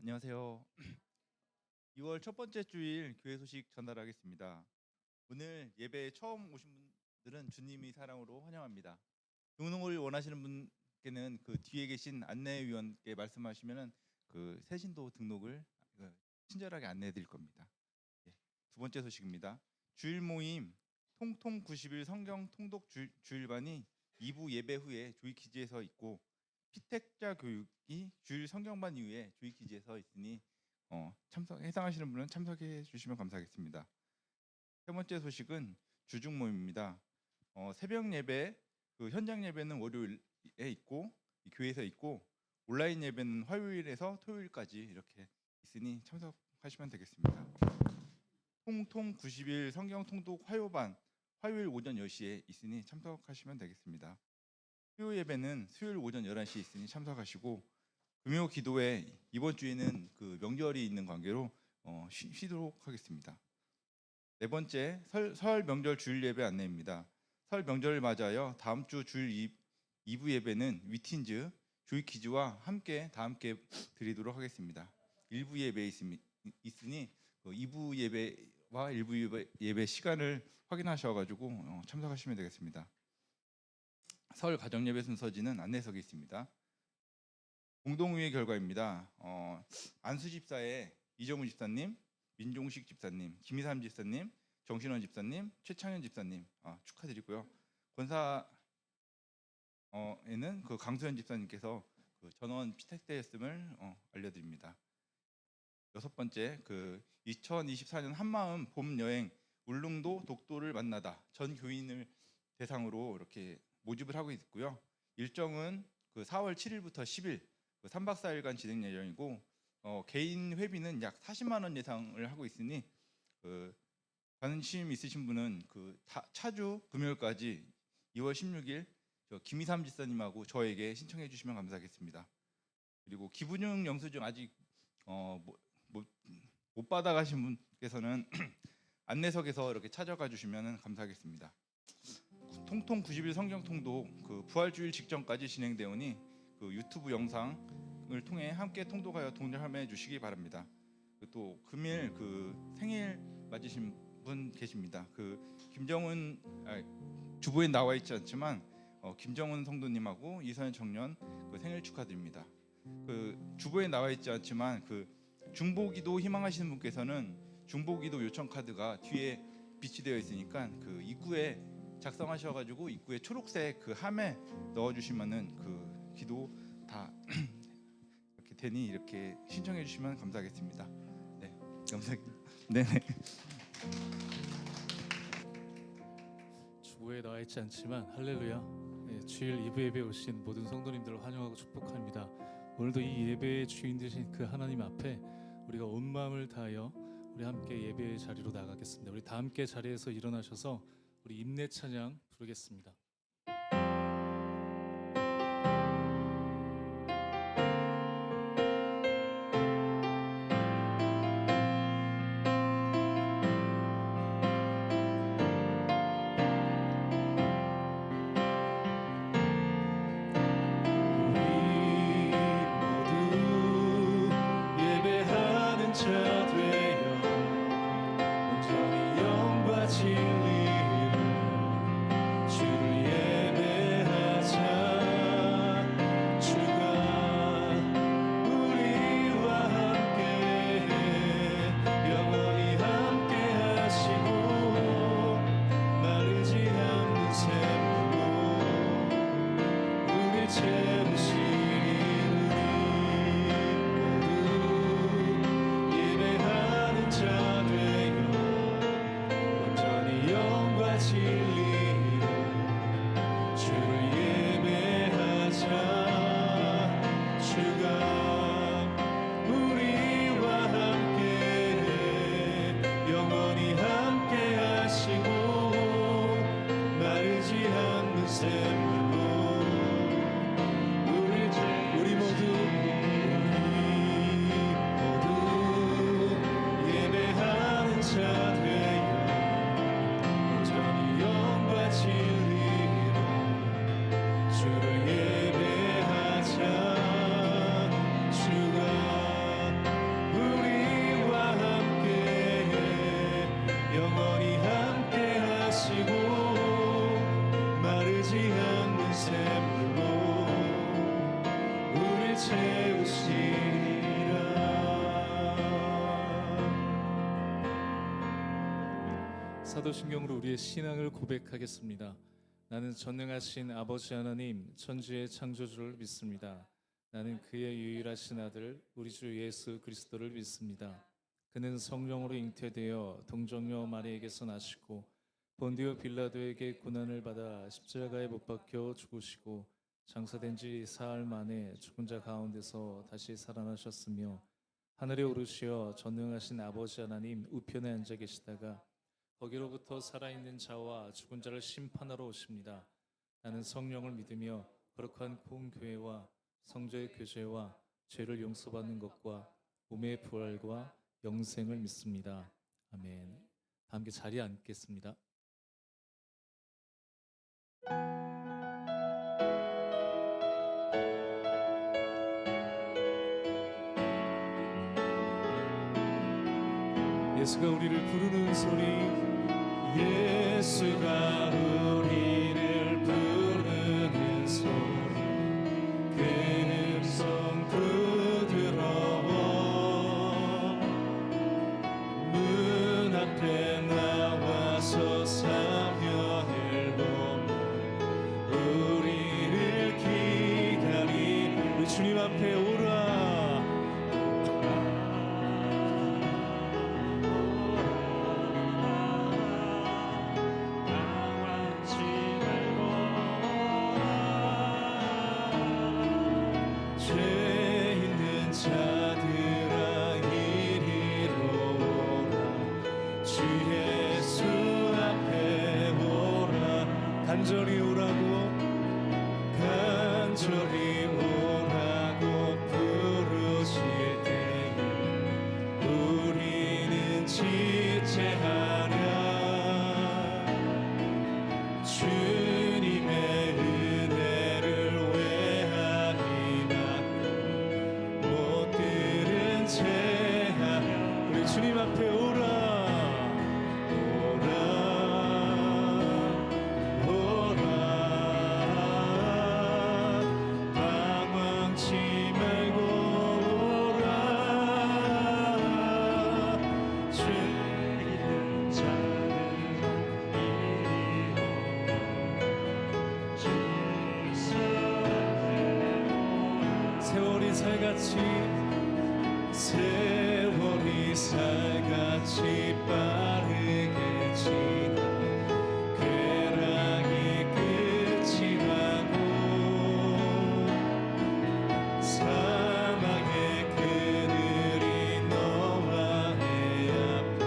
안녕하세요. 2월 첫 번째 주일 교회 소식 전달하겠습니다. 오늘 예배에 처음 오신 분들은 주님이 사랑으로 환영합니다. 등록을 원하시는 분께는 그 뒤에 계신 안내위원께 말씀하시면은 그 새신도 등록을 친절하게 안내해 드릴 겁니다. 두 번째 소식입니다. 주일 모임 통통 90일 성경 통독 주일반이 2부 예배 후에 조이키즈에서 있고 피택자 교육이 주일 성경반 이후에 조이키즈에서 있으니 해당하시는 분은 참석해 주시면 감사하겠습니다. 세 번째 소식은 주중 모임입니다. 새벽 예배, 그 현장 예배는 월요일에 있고 교회에서 있고 온라인 예배는 화요일에서 토요일까지 이렇게 있으니 참석하시면 되겠습니다. 통통 90일 성경 통독 화요반 화요일 오전 10시에 있으니 참석하시면 되겠습니다. 수요 예배는 수요일 오전 11시에 있으니 참석하시고 금요 기도회 이번 주에는 그 명절이 있는 관계로 쉬도록 하겠습니다. 네 번째 설 명절 주일 예배 안내입니다. 설 명절을 맞아요. 다음 주 주일 2부 예배는 위틴즈 조이키즈와 다 함께 드리도록 하겠습니다. 1부 예배 있으니 2부 예배와 1부 예배 시간을 확인하셔가지고 참석하시면 되겠습니다. 설 가정예배 순서지는 안내석에 있습니다. 공동의회 결과입니다. 안수 집사의 이정우 집사님, 민종식 집사님, 김희삼 집사님, 정신원 집사님, 최창현 집사님 축하드리고요. 권사에는 그 강소연 집사님께서 그 전원 피택되었음을 알려드립니다. 여섯 번째, 그 2024년 한마음 봄 여행 울릉도 독도를 만나다 전 교인을 대상으로 이렇게 모집을 하고 있고요. 일정은 그 4월 7일부터 10일 그 3박 4일간 진행 예정이고 개인 회비는 약 40만 원 예상을 하고 있으니 그 관심 있으신 분은 그 차주 금요일까지 2월 16일 김희삼 집사님하고 저에게 신청해 주시면 감사하겠습니다. 그리고 기부증 영수증 아직 못 받아가신 분께서는 안내석에서 이렇게 찾아가 주시면 감사하겠습니다. 통통 90일 성경 통독 그 부활주일 직전까지 진행되오니 그 유튜브 영상을 통해 함께 통독하여 동참해 주시기 바랍니다. 또 금일 그 생일 맞으신 분 계십니다. 그 김정은 주보에 나와 있지 않지만 김정은 성도님하고 이선현 청년 그 생일 축하드립니다. 그 주보에 나와 있지 않지만 그 중보기도 희망하시는 분께서는 중보기도 요청 카드가 뒤에 비치되어 있으니까 그 입구에 작성하셔가지고 입구에 초록색 그 함에 넣어주시면은 그 기도 다 이렇게 되니 이렇게 신청해 주시면 감사하겠습니다. 네, 감사합니다. 네. 주보에 나와 있지 않지만 할렐루야. 주일 2부 예배 오신 모든 성도님들을 환영하고 축복합니다. 오늘도 이 예배의 주인 되신 그 하나님 앞에 우리가 온 마음을 다하여 우리 함께 예배의 자리로 나가겠습니다. 우리 다 함께 자리에서 일어나셔서 우리 임내 찬양 부르겠습니다. 진리를 주를 채우시리라. 사도신경으로 우리의 신앙을 고백하겠습니다. 나는 전능하신 아버지 하나님 천지의 창조주를 믿습니다. 나는 그의 유일하신 아들 우리 주 예수 그리스도를 믿습니다. 그는 성령으로 잉태되어 동정녀 마리에게서 나시고 본디오 빌라도에게 고난을 받아 십자가에 못 박혀 죽으시고 장사된 지 사흘 만에 죽은 자 가운데서 다시 살아나셨으며 하늘에 오르시어 전능하신 아버지 하나님 우편에 앉아 계시다가 거기로부터 살아있는 자와 죽은 자를 심판하러 오십니다. 나는 성령을 믿으며 거룩한 공교회와 성도의 교제와 죄를 용서받는 것과 몸의 부활과 영생을 믿습니다. 아멘. 다 함께 자리에 앉겠습니다. 예수가 우리를 부르는 소리, 예수가 우리를 부르는 소리, 그 음성 부드러워 문 앞에 나와서 사면을 보며 우리를 기다리 우리 주님 앞에 오라. 간절히 오라고 간절히 오라고 부르실 때에 우리는 지체하랴. 주님의 은혜를 외하니나 못 들은 채하랴. 우리 주님 앞에 오라. 세월이 살같이 빠르게 지나 쾌락이 끝이 나고 사막의 그늘이 너와 내 앞에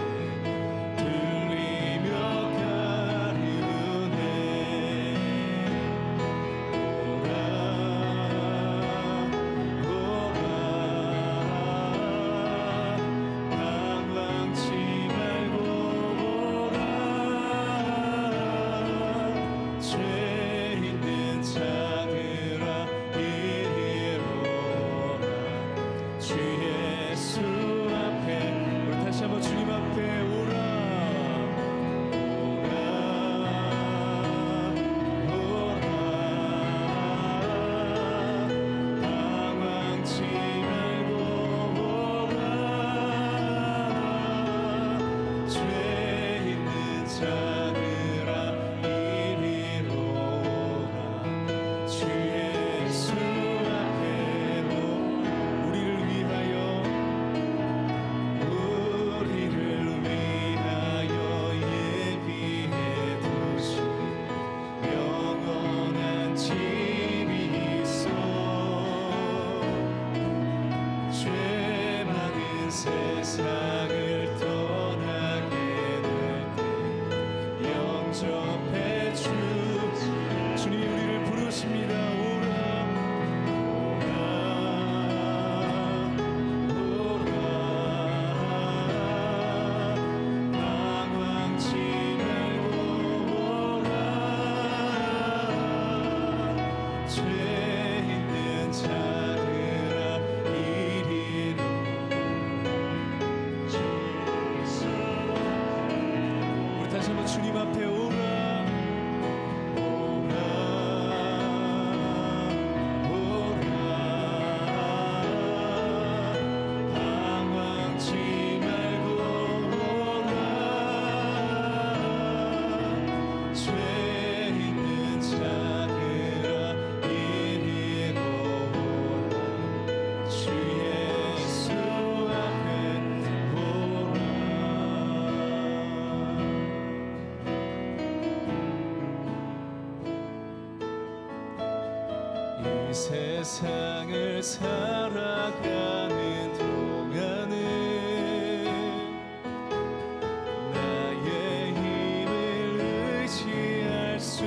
들리며 가르네. 세상을 떠나게 될 때 영접해 주님 우리를 부르십니다. 오라 방황치 말고 오라. 죄 있는 자들아 이리로 세상을 살아가는 동안은 나의 힘을 의지할 수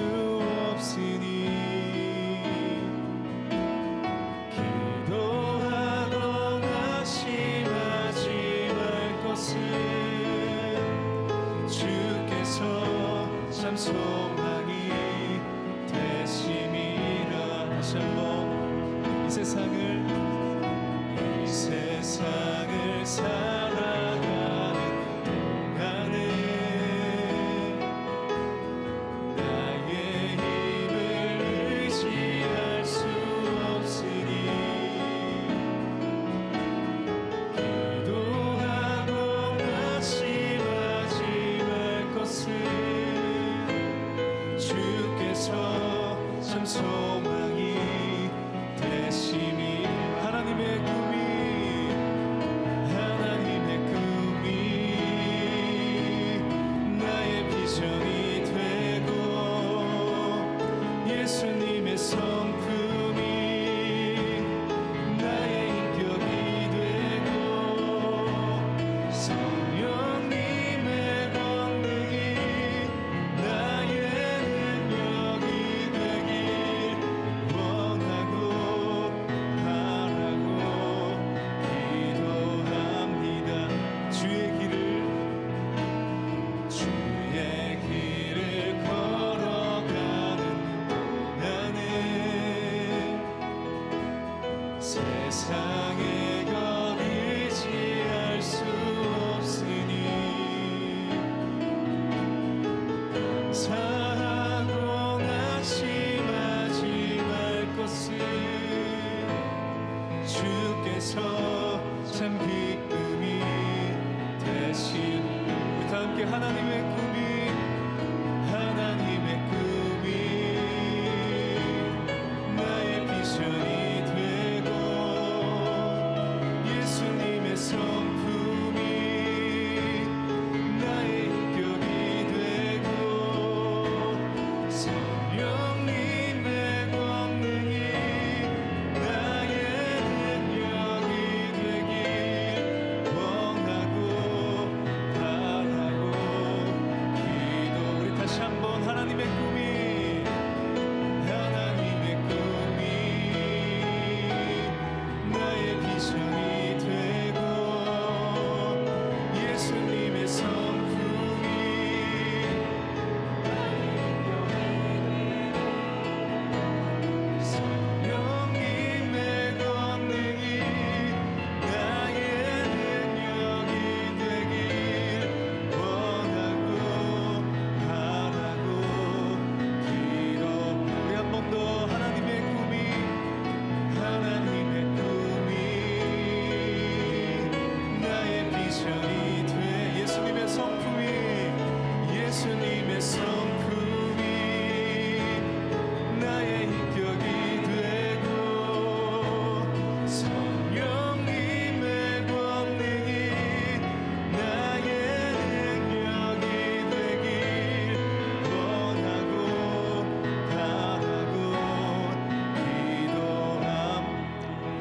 없으니 기도하고 낙심하지 말 것은 주께서 참 소망이 되심이라. 다시 한번 이 세상을 살아가는 동안은 나의 힘을 의지할 수 없으니 기도하고 낙심하지 말 것은 주께서 참 소망이 되심이. 하나님의 꿈이 나의 비전이 되고 예수님의 성품이 나의 인격이 되고 성령님의 권능이 나의 능력이 되길 원하고 바라고 기도합니다. 주의 길을 걸어가는 동안은 세상의 것 의지할 수 없으니 감사하고 낙심하지 말 것은 주께서 참 기쁨이 되신. 우리 다 함께 하나님의 꿈이 나의 비전이 되고 예수님의 성품이 나의 인격이 되고 성령님의 권능이 나의 능력이 되길 원하고 바라고 기도. 우리 다시 한번 하나님의 꿈이 나의 비전이 되고 예수님의 성품이 성령님의 권능이 나의 능력이 되길 원하고 바라고 기도. 우리 한 번 더 하나님의 꿈이 나의 비전이 돼 예수님의 성품이 나의 인격이 되고 성령님의 권능이 나의 능력이 되길 원하고 바라고 기도함.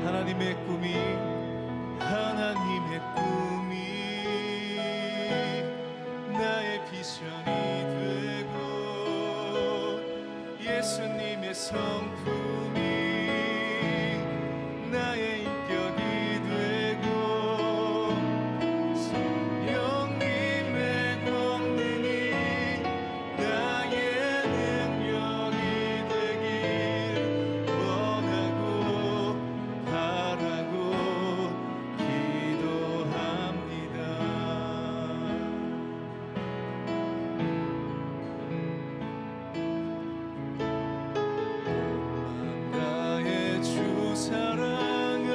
하나님의 꿈이 나의 비전이 되고 예수님의 성품이 나의 인격이 되고 성령님의 권능이 나의 능력이 되길 원하고 바라고 기도합니다. 사랑을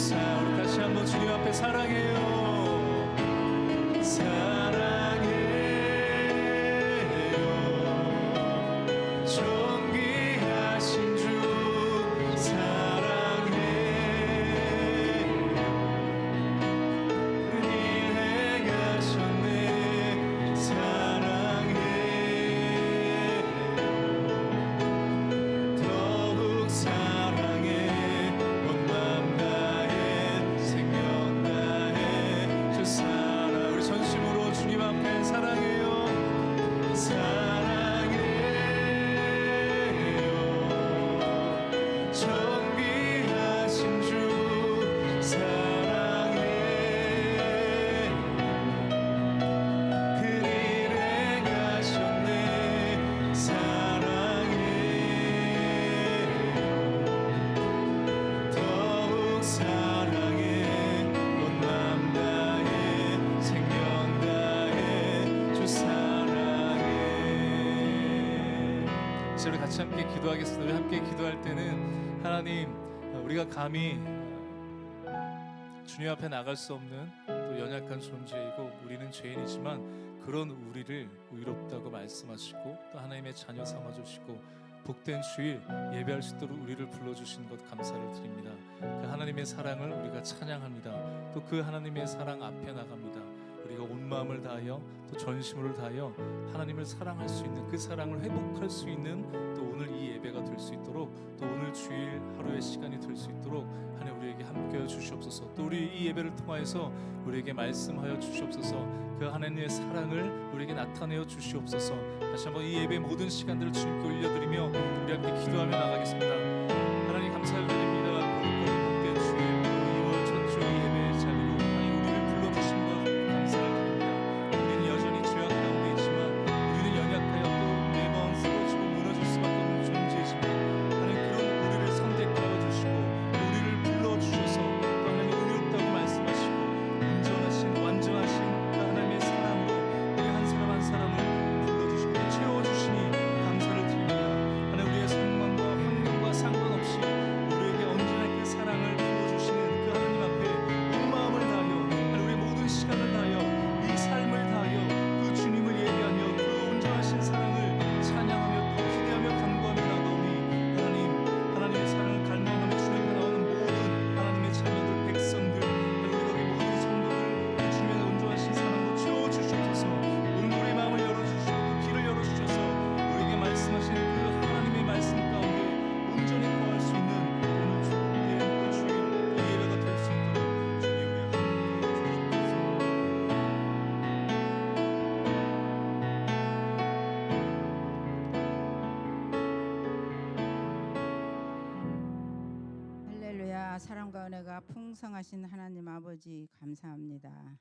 우리 다시 한번 주님 앞에 사랑해요. 사랑해요. 존귀하신 주 사랑해요. 큰 일 행하셨네. 사랑해요. 더욱 사랑해. 온 맘 다해 생명 다해 주 사랑. 우리 전심으로 주님 앞에 사랑해요. 사랑해요. 존귀하신 주 사랑해. 큰 일 행하셨네. 사랑해. 더욱 사랑해. 온 맘 다해 생명 다해 주 사랑해. 이제 우리 같이 함께 기도하겠습니다. 우리 함께 기도할 때는 하나님, 우리가 감히 주님 앞에 나갈 수 없는 또 연약한 존재이고 우리는 죄인이지만 그런 우리를 의롭다고 말씀하시고 또 하나님의 자녀 삼아주시고 복된 주일 예배할 수 있도록 우리를 불러주신 것 감사를 드립니다. 그 하나님의 사랑을 우리가 찬양합니다. 또 그 하나님의 사랑 앞에 나갑니다. 우리가 온 마음을 다하여 또 전심으로 다하여 하나님을 사랑할 수 있는 그 사랑을 회복할 수 있는 또 오늘 이 예배가 될 수 있도록 또 오늘 주일 하루의 시간이 될 수 있도록 하나님 우리에게 함께하여 주시옵소서. 또 우리 이 예배를 통하여서 우리에게 말씀하여 주시옵소서. 그 하나님의 사랑을 우리에게 나타내어 주시옵소서. 다시 한번 이 예배 모든 시간들을 주님께 올려드리며 우리 함께 기도하며 나가겠습니다. 하나님 감사를 드립니다. 거룩하고 복된 주일 2월 첫 주 예배의 자리로 하나님 우리를 불러주신 것 감사를 드립니다. 우리는 여전히 죄악 가운데 있지만 우리는 연약하여 또 매번 쓰러지고 무너질 수밖에 없는 존재이지만 하나님 그런 우리를 선택하여 주시고 우리를 불러주셔서 또 하나님 의롭다고 말씀하시고 온전하신 완전하신 그 하나님의 사랑으로 우리 한 사람 한 사람을 불러주시고 채워주시니 감사를 드립니다. 하나님 우리의 상황과 환경과 상관없이 우리에게 언제나 그 사랑을 부어주시는 그 하나님 앞에 온 마음을 다하여 하나님 우리의 모든 시간을 다하여 이 삶을 다하여 그 주님을 예배하며 그 온전하신 사랑을 찬양하며 또 기대하며 간구하며 나가오니 하나님의 사랑을 갈망하며 주님 앞에 나오는 모든 하나님의 자녀들 백성들 그리고 여기 모든 성도들 그 주님의 온전하신 사랑으로 채워주시옵소서. 오늘 우리의 마음을 열어주시고 또 길을 열어주셔서 우리에게 말씀하신 그 하나님의 말씀 가운데 온전히 거할 수 있는 오늘 주의 그 주일 그 예배가 될 수 있도록 주님 우리 함께 할렐루야. 사랑과 은혜가 풍성하신 하나님 아버지 감사합니다.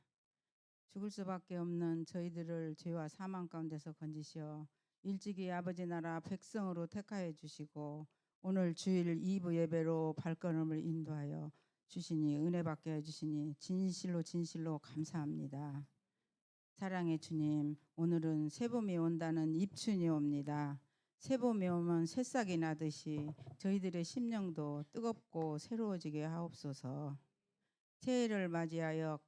죽을 수밖에 없는 저희들을 죄와 사망 가운데서 건지시어 일찍이 아버지 나라 백성으로 택하여 주시고 오늘 주일 2부 예배로 발걸음을 인도하여 주시니 은혜 받게 해주시니 진실로 감사합니다. 사랑의 주님, 오늘은 새봄이 온다는 입춘이 옵니다. 새봄이 오면 새싹이 나듯이 저희들의 심령도 뜨겁고 새로워지게 하옵소서. 새해를 맞이하여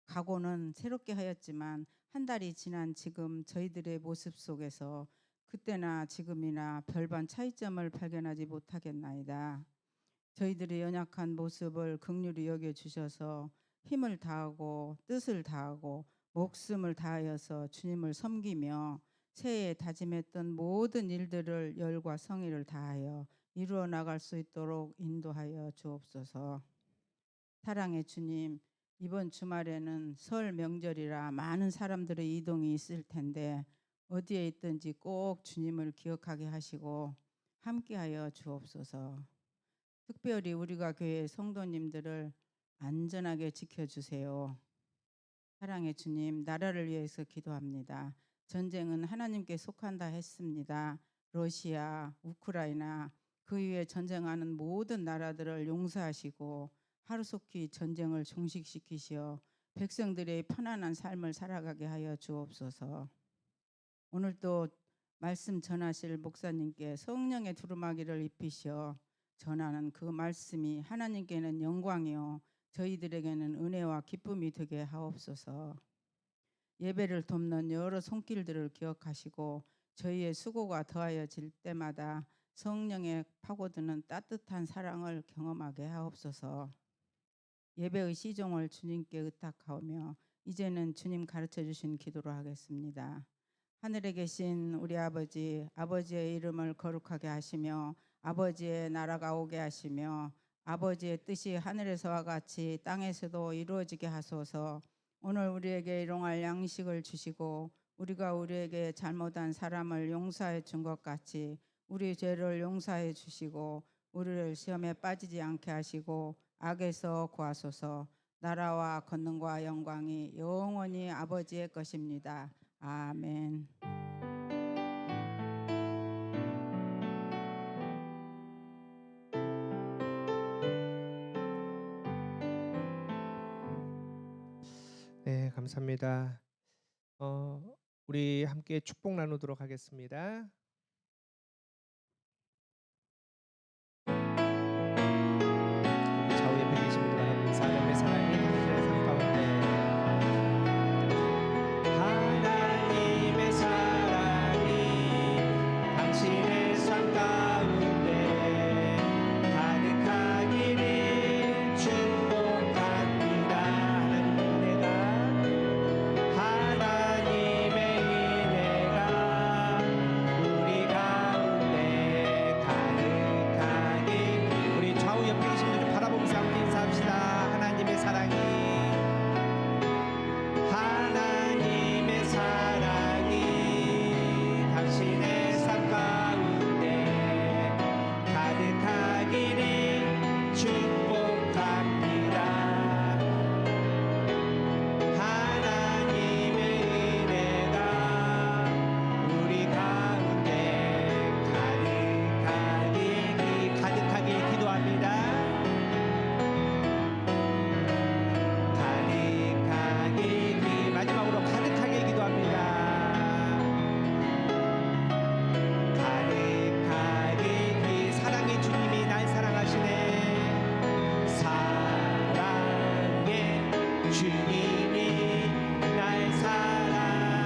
각오는 새롭게 하였지만 한 달이 지난 지금 저희들의 모습 속에서 그때나 지금이나 별반 차이점을 발견하지 못하겠나이다. 저희들의 연약한 모습을 긍휼히 여겨주셔서 힘을 다하고 뜻을 다하고 목숨을 다하여서 주님을 섬기며 새해에 다짐했던 모든 일들을 열과 성의를 다하여 이루어 나갈 수 있도록 인도하여 주옵소서. 사랑의 주님, 이번 주말에는 설 명절이라 많은 사람들의 이동이 있을 텐데 어디에 있든지 꼭 주님을 기억하게 하시고 함께하여 주옵소서. 특별히 우리가 교회 성도님들을 안전하게 지켜주세요. 사랑의 주님, 나라를 위해서 기도합니다. 전쟁은 하나님께 속한다 했습니다. 러시아, 우크라이나 그 위에 전쟁하는 모든 나라들을 용서하시고 하루속히 전쟁을 종식시키시어 백성들의 편안한 삶을 살아가게 하여 주옵소서. 오늘 또 말씀 전하실 목사님께 성령의 두루마기를 입히시어 전하는 그 말씀이 하나님께는 영광이요 저희들에게는 은혜와 기쁨이 되게 하옵소서. 예배를 돕는 여러 손길들을 기억하시고 저희의 수고가 더하여질 때마다 성령의 파고드는 따뜻한 사랑을 경험하게 하옵소서. 예배의 시종을 주님께 의탁하오며 이제는 주님 가르쳐 주신 기도로 하겠습니다. 하늘에 계신 우리 아버지, 아버지의 이름을 거룩하게 하시며 아버지의 나라가 오게 하시며 아버지의 뜻이 하늘에서와 같이 땅에서도 이루어지게 하소서. 오늘 우리에게 일용할 양식을 주시고 우리가 우리에게 잘못한 사람을 용서해 준 것 같이 우리 죄를 용서해 주시고 우리를 시험에 빠지지 않게 하시고 악에서 구하소서. 나라와 권능과 영광이 영원히 아버지의 것입니다. 아멘. 네, 감사합니다. 우리 함께 축복 나누도록 하겠습니다. 우리 좌우 옆에 계신 분들 하나님 하나님의 사랑이 당신의 삶 가운데 하나님의 사랑이 당신의 삶 가운데 가득하기를 축복합니다. 하나님의 은혜가 우리 가운데 가득하기. 우리 좌우 옆에 계신 분들 바라보면서 함께 인사합시다. 하나님의 사랑이 당신의 삶 가운데 가득하기를 축복합니다. 하나님의 은혜가 우리 가운데 가득하게 기도합니다. 마지막으로 가득하게 기도합니다. 가득하게 사랑의 주님이 날 사랑하시네. 사랑의 주님이 날 사랑하시네.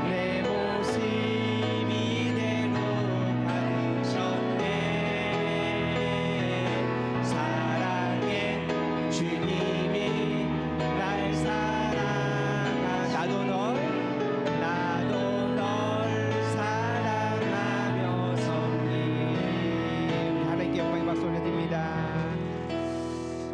내 모습 이대로 받으셨네. 사랑의 주님이 날 사랑하. 나도 널 사랑하며 섬기. 하나님께 영광의 박수 올려드립니다.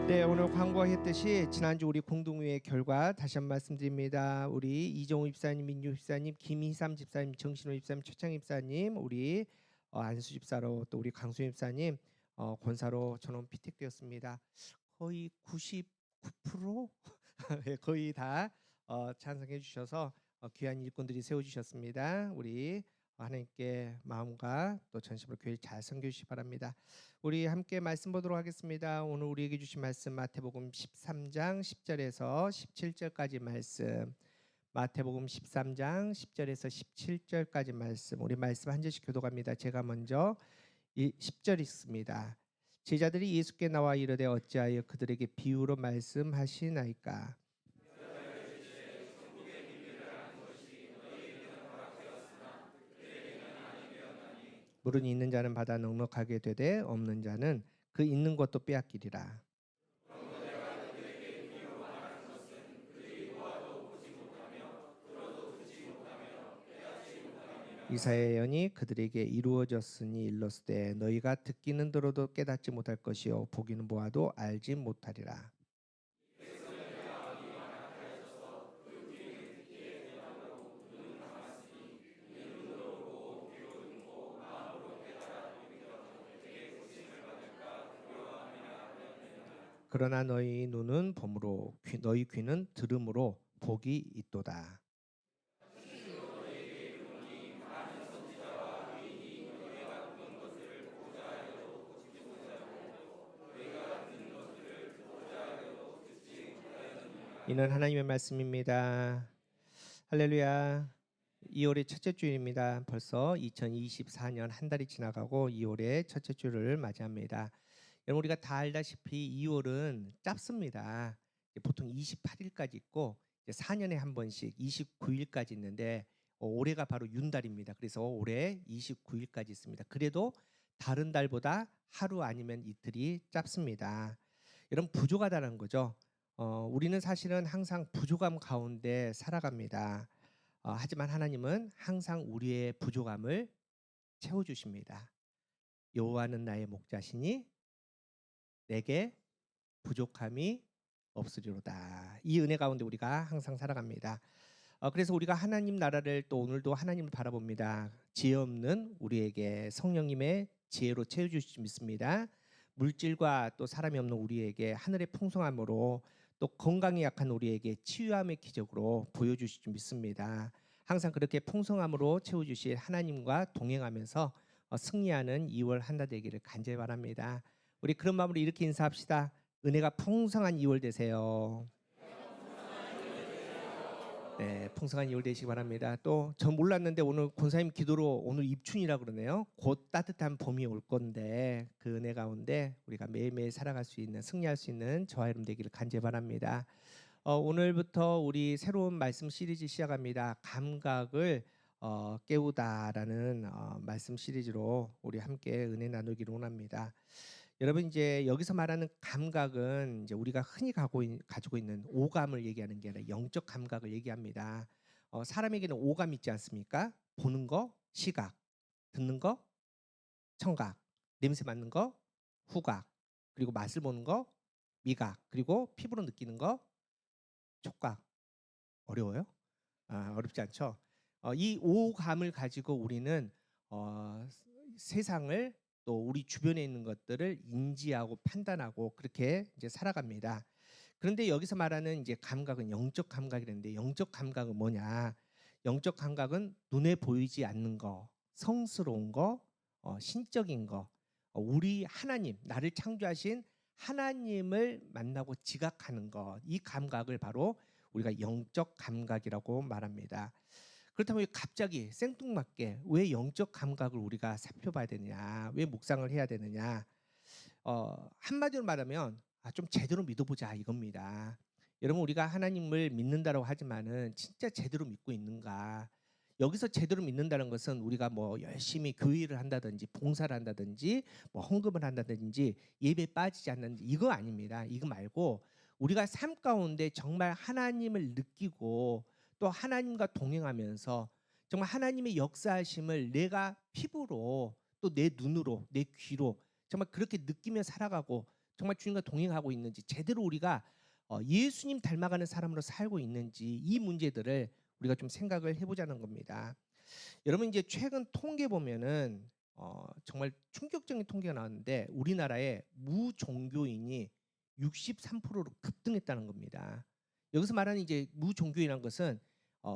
네, 오늘 광고했듯이 지난주 우리 공동회의 결과 다시 한번 말씀드립니다. 우리 이정우 집사님, 민주 집사님, 김희삼 집사님, 정신호 집사님, 최창 집사님, 우리 안수 집사로 또 우리 강수 집사님 권사로 전원 피택되었습니다. 거의 99% 거의 다 찬성해 주셔서 귀한 일꾼들이 세워주셨습니다. 우리 하나님께 마음과 또 전심으로 교회 잘 섬겨 주시기 바랍니다. 우리 함께 말씀 보도록 하겠습니다. 오늘 우리에게 주신 말씀 마태복음 13장 10절에서 17절까지 말씀. 마태복음 13장 10절에서 17절까지 말씀. 우리 말씀 한 절씩 교독합니다. 제가 먼저 10절 읽습니다. 제자들이 예수께 나와 이르되 어찌하여 그들에게 비유로 말씀하시나이까. 물은 있는 자는 받아 넉넉하게 되되 없는 자는 그 있는 것도 빼앗기리라. 이사야의 예언이 그들에게 이루어졌으니 일렀으되 너희가 듣기는 들어도 깨닫지 못할 것이요 보기는 보아도 알지 못하리라. 그러나 너희 눈은 봄으로 너희 귀는 들음으로 복이 있도다. 이는 하나님의 말씀입니다. 할렐루야. 2월의 첫째 주일입니다. 벌써 2024년 한 달이 지나가고 2월의 첫째 주를 맞이합니다. 여러분 우리가 다 알다시피 2월은 짧습니다. 보통 28일까지 있고 4년에 한 번씩 29일까지 있는데 올해가 바로 윤달입니다. 그래서 올해 29일까지 있습니다. 그래도 다른 달보다 하루 아니면 이틀이 짧습니다. 여러분 부족하다는 거죠. 우리는 사실은 항상 부족함 가운데 살아갑니다. 하지만 하나님은 항상 우리의 부족함을 채워주십니다. 여호와는 나의 목자시니 내게 부족함이 없으리로다. 이 은혜 가운데 우리가 항상 살아갑니다. 그래서 우리가 하나님 나라를 또 오늘도 하나님을 바라봅니다. 지혜 없는 우리에게 성령님의 지혜로 채워주실 줄 믿습니다. 물질과 또 사람이 없는 우리에게 하늘의 풍성함으로 또 건강이 약한 우리에게 치유함의 기적으로 보여주실 줄 믿습니다. 항상 그렇게 풍성함으로 채워주실 하나님과 동행하면서 승리하는 2월 한 달 되기를 간절히 바랍니다. 우리 그런 마음으로 이렇게 인사합시다. 은혜가 풍성한 2월 되세요. 네, 풍성한 2월 되시기 바랍니다. 또 전 몰랐는데 오늘 권사님 기도로 오늘 입춘이라 그러네요. 곧 따뜻한 봄이 올 건데 그 은혜 가운데 우리가 매일매일 살아갈 수 있는 승리할 수 있는 저와 여러분 되기를 간절히 바랍니다. 오늘부터 우리 새로운 말씀 시리즈 시작합니다. 감각을 깨우다라는 말씀 시리즈로 우리 함께 은혜 나누기를 원합니다. 여러분 이제 여기서 말하는 감각은 이제 우리가 흔히 가지고 있는 오감을 얘기하는 게 아니라 영적 감각을 얘기합니다. 사람에게는 오감 있지 않습니까? 보는 거, 시각, 듣는 거, 청각, 냄새 맡는 거, 후각, 그리고 맛을 보는 거, 미각, 그리고 피부로 느끼는 거, 촉각. 어려워요? 어렵지 않죠? 이 오감을 가지고 우리는 세상을 또 우리 주변에 있는 것들을 인지하고 판단하고 그렇게 이제 살아갑니다. 그런데 여기서 말하는 이제 감각은 영적 감각이라는데 영적 감각은 뭐냐? 영적 감각은 눈에 보이지 않는 거, 성스러운 거, 신적인 거, 우리 하나님, 나를 창조하신 하나님을 만나고 지각하는 것, 이 감각을 바로 우리가 영적 감각이라고 말합니다. 그렇다면 갑자기 생뚱맞게 왜 영적 감각을 우리가 살펴봐야 되느냐, 왜 묵상을 해야 되느냐? 한마디로 말하면 좀 제대로 믿어보자 이겁니다. 여러분 우리가 하나님을 믿는다라고 하지만은 진짜 제대로 믿고 있는가? 여기서 제대로 믿는다는 것은 우리가 뭐 열심히 교회를 한다든지 봉사를 한다든지 뭐 헌금을 한다든지 예배에 빠지지 않는지 이거 아닙니다. 이거 말고 우리가 삶 가운데 정말 하나님을 느끼고 또 하나님과 동행하면서 정말 하나님의 역사하심을 내가 피부로 또 내 눈으로 내 귀로 정말 그렇게 느끼며 살아가고 정말 주님과 동행하고 있는지 제대로 우리가 예수님 닮아가는 사람으로 살고 있는지 이 문제들을 우리가 좀 생각을 해보자는 겁니다. 여러분 이제 최근 통계 보면은 정말 충격적인 통계가 나왔는데 우리나라의 무종교인이 63%로 급등했다는 겁니다. 여기서 말하는 이제 무종교인이라는 것은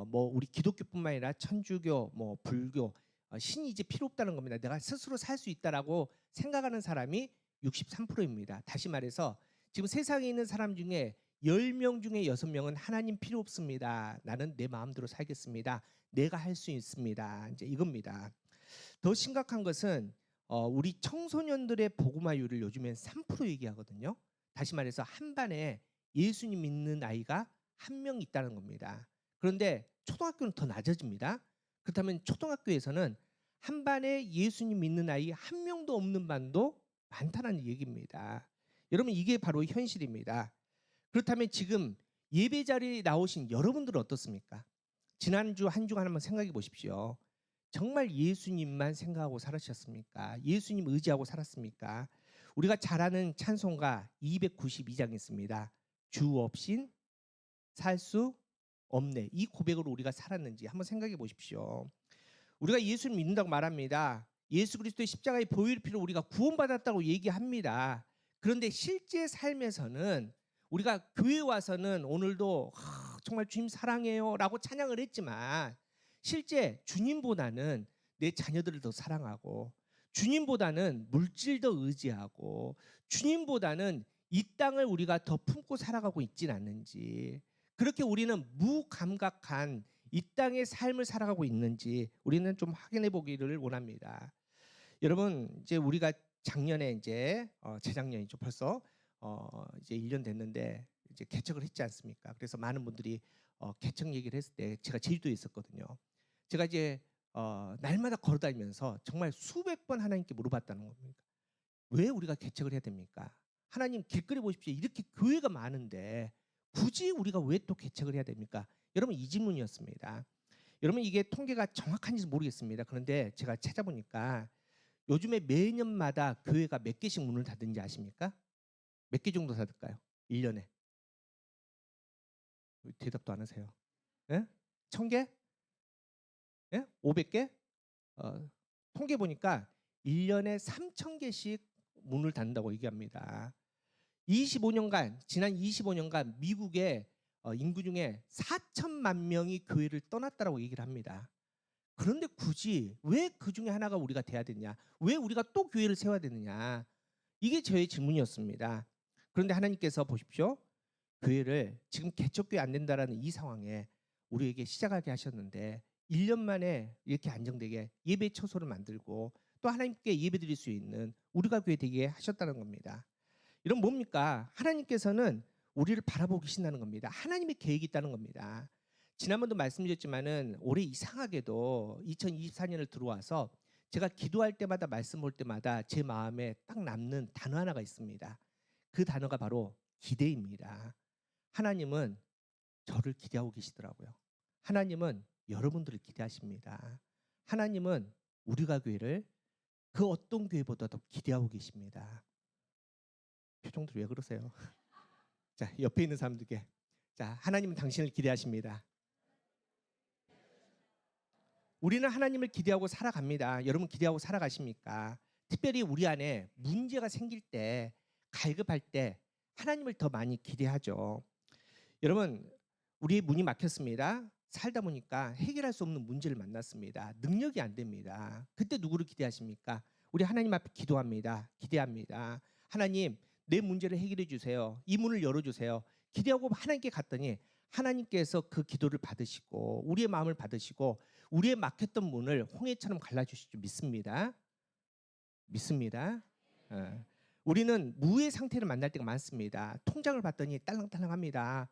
뭐 우리 기독교뿐만 아니라 천주교, 뭐 불교, 신이 이제 필요 없다는 겁니다. 내가 스스로 살 수 있다라고 생각하는 사람이 63%입니다. 다시 말해서 지금 세상에 있는 사람 중에 10명 중에 6명은 하나님 필요 없습니다. 나는 내 마음대로 살겠습니다. 내가 할 수 있습니다. 이제 이겁니다. 더 심각한 것은 우리 청소년들의 복음화율을 요즘엔 3% 얘기하거든요. 다시 말해서 한 반에 예수님 믿는 아이가 한 명 있다는 겁니다. 그런데 초등학교는 더 낮아집니다. 그렇다면 초등학교에서는 한 반에 예수님 믿는 아이 한 명도 없는 반도 많다는 얘기입니다. 여러분 이게 바로 현실입니다. 그렇다면 지금 예배 자리에 나오신 여러분들은 어떻습니까? 지난주 한 주간 한번 생각해 보십시오. 정말 예수님만 생각하고 살으셨습니까? 예수님 의지하고 살았습니까? 우리가 잘 아는 찬송가 292장 있습니다. 주 없인 살 수 없네. 이 고백으로 우리가 살았는지 한번 생각해 보십시오. 우리가 예수를 믿는다고 말합니다. 예수 그리스도의 십자가의 보혈 피로 우리가 구원받았다고 얘기합니다. 그런데 실제 삶에서는 우리가 교회 와서는 오늘도 정말 주님 사랑해요 라고 찬양을 했지만 실제 주님보다는 내 자녀들을 더 사랑하고 주님보다는 물질 더 의지하고 주님보다는 이 땅을 우리가 더 품고 살아가고 있진 않는지 그렇게 우리는 무감각한 이 땅의 삶을 살아가고 있는지 우리는 좀 확인해 보기를 원합니다. 여러분 이제 우리가 작년에 이제 재작년이죠 벌써 이제 1년 됐는데 이제 개척을 했지 않습니까? 그래서 많은 분들이 개척 얘기를 했을 때 제가 제주도에 있었거든요. 제가 이제 날마다 걸어다니면서 정말 수백 번 하나님께 물어봤다는 겁니다. 왜 우리가 개척을 해야 됩니까? 하나님 길거리 보십시오. 이렇게 교회가 많은데 굳이 우리가 왜 또 개척을 해야 됩니까? 여러분 이 질문이었습니다. 여러분 이게 통계가 정확한지 모르겠습니다. 그런데 제가 찾아보니까 요즘에 매년마다 교회가 몇 개씩 문을 닫는지 아십니까? 몇 개 정도 닫을까요? 1년에. 대답도 안 하세요. 예? 1000개? 예? 500개? 통계 보니까 1년에 3000개씩 문을 닫는다고 얘기합니다. 25년간 지난 25년간 미국의 인구 중에 4천만 명이 교회를 떠났다라고 얘기를 합니다. 그런데 굳이 왜 그 중에 하나가 우리가 돼야 되냐? 왜 우리가 또 교회를 세워야 되느냐? 이게 저의 질문이었습니다. 그런데 하나님께서 보십시오. 교회를 지금 개척교회 안 된다라는 이 상황에 우리에게 시작하게 하셨는데 1년 만에 이렇게 안정되게 예배 처소를 만들고 또 하나님께 예배드릴 수 있는 우리가 교회 되게 하셨다는 겁니다. 이런 뭡니까? 하나님께서는 우리를 바라보고 계신다는 겁니다. 하나님의 계획이 있다는 겁니다. 지난번도 말씀드렸지만은 올해 이상하게도 2024년을 들어와서 제가 기도할 때마다 말씀 볼 때마다 제 마음에 딱 남는 단어 하나가 있습니다. 그 단어가 바로 기대입니다. 하나님은 저를 기대하고 계시더라고요. 하나님은 여러분들을 기대하십니다. 하나님은 우리가 교회를 그 어떤 교회보다도 기대하고 계십니다. 표정들 왜 그러세요? 자, 옆에 있는 사람들께 자, 하나님은 당신을 기대하십니다. 우리는 하나님을 기대하고 살아갑니다. 여러분 기대하고 살아가십니까? 특별히 우리 안에 문제가 생길 때, 갈급할 때 하나님을 더 많이 기대하죠. 여러분 우리의 문이 막혔습니다. 살다 보니까 해결할 수 없는 문제를 만났습니다. 능력이 안 됩니다. 그때 누구를 기대하십니까? 우리 하나님 앞에 기도합니다. 기대합니다. 하나님 내 문제를 해결해 주세요. 이 문을 열어주세요. 기대하고 하나님께 갔더니 하나님께서 그 기도를 받으시고 우리의 마음을 받으시고 우리의 막혔던 문을 홍해처럼 갈라주실 줄 믿습니다. 믿습니다. 우리는 무의 상태를 만날 때가 많습니다. 통장을 봤더니 딸랑딸랑합니다.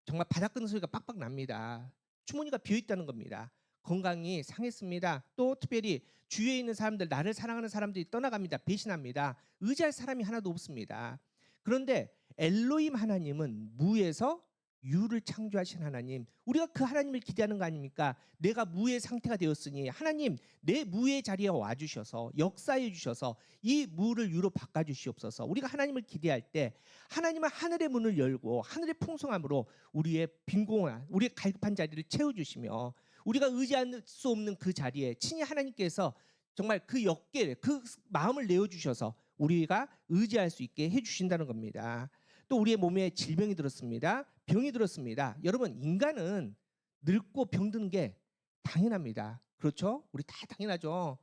정말 바닥 끄는 소리가 빡빡 납니다. 주머니가 비어있다는 겁니다. 건강이 상했습니다. 또 특별히 주위에 있는 사람들, 나를 사랑하는 사람들이 떠나갑니다. 배신합니다. 의지할 사람이 하나도 없습니다. 그런데 엘로힘 하나님은 무에서 유를 창조하신 하나님, 우리가 그 하나님을 기대하는 거 아닙니까? 내가 무의 상태가 되었으니 하나님 내 무의 자리에 와주셔서 역사해 주셔서 이 무를 유로 바꿔주시옵소서. 우리가 하나님을 기대할 때 하나님은 하늘의 문을 열고 하늘의 풍성함으로 우리의 빈공한 우리의 갈급한 자리를 채워주시며 우리가 의지할 수 없는 그 자리에 친히 하나님께서 정말 그 역계 그 마음을 내어주셔서 우리가 의지할 수 있게 해주신다는 겁니다. 또 우리의 몸에 질병이 들었습니다. 병이 들었습니다. 여러분 인간은 늙고 병드는 게 당연합니다. 그렇죠? 우리 다 당연하죠.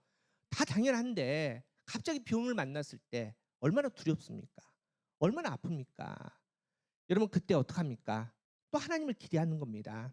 다 당연한데 갑자기 병을 만났을 때 얼마나 두렵습니까? 얼마나 아픕니까? 여러분 그때 어떡합니까? 또 하나님을 기대하는 겁니다.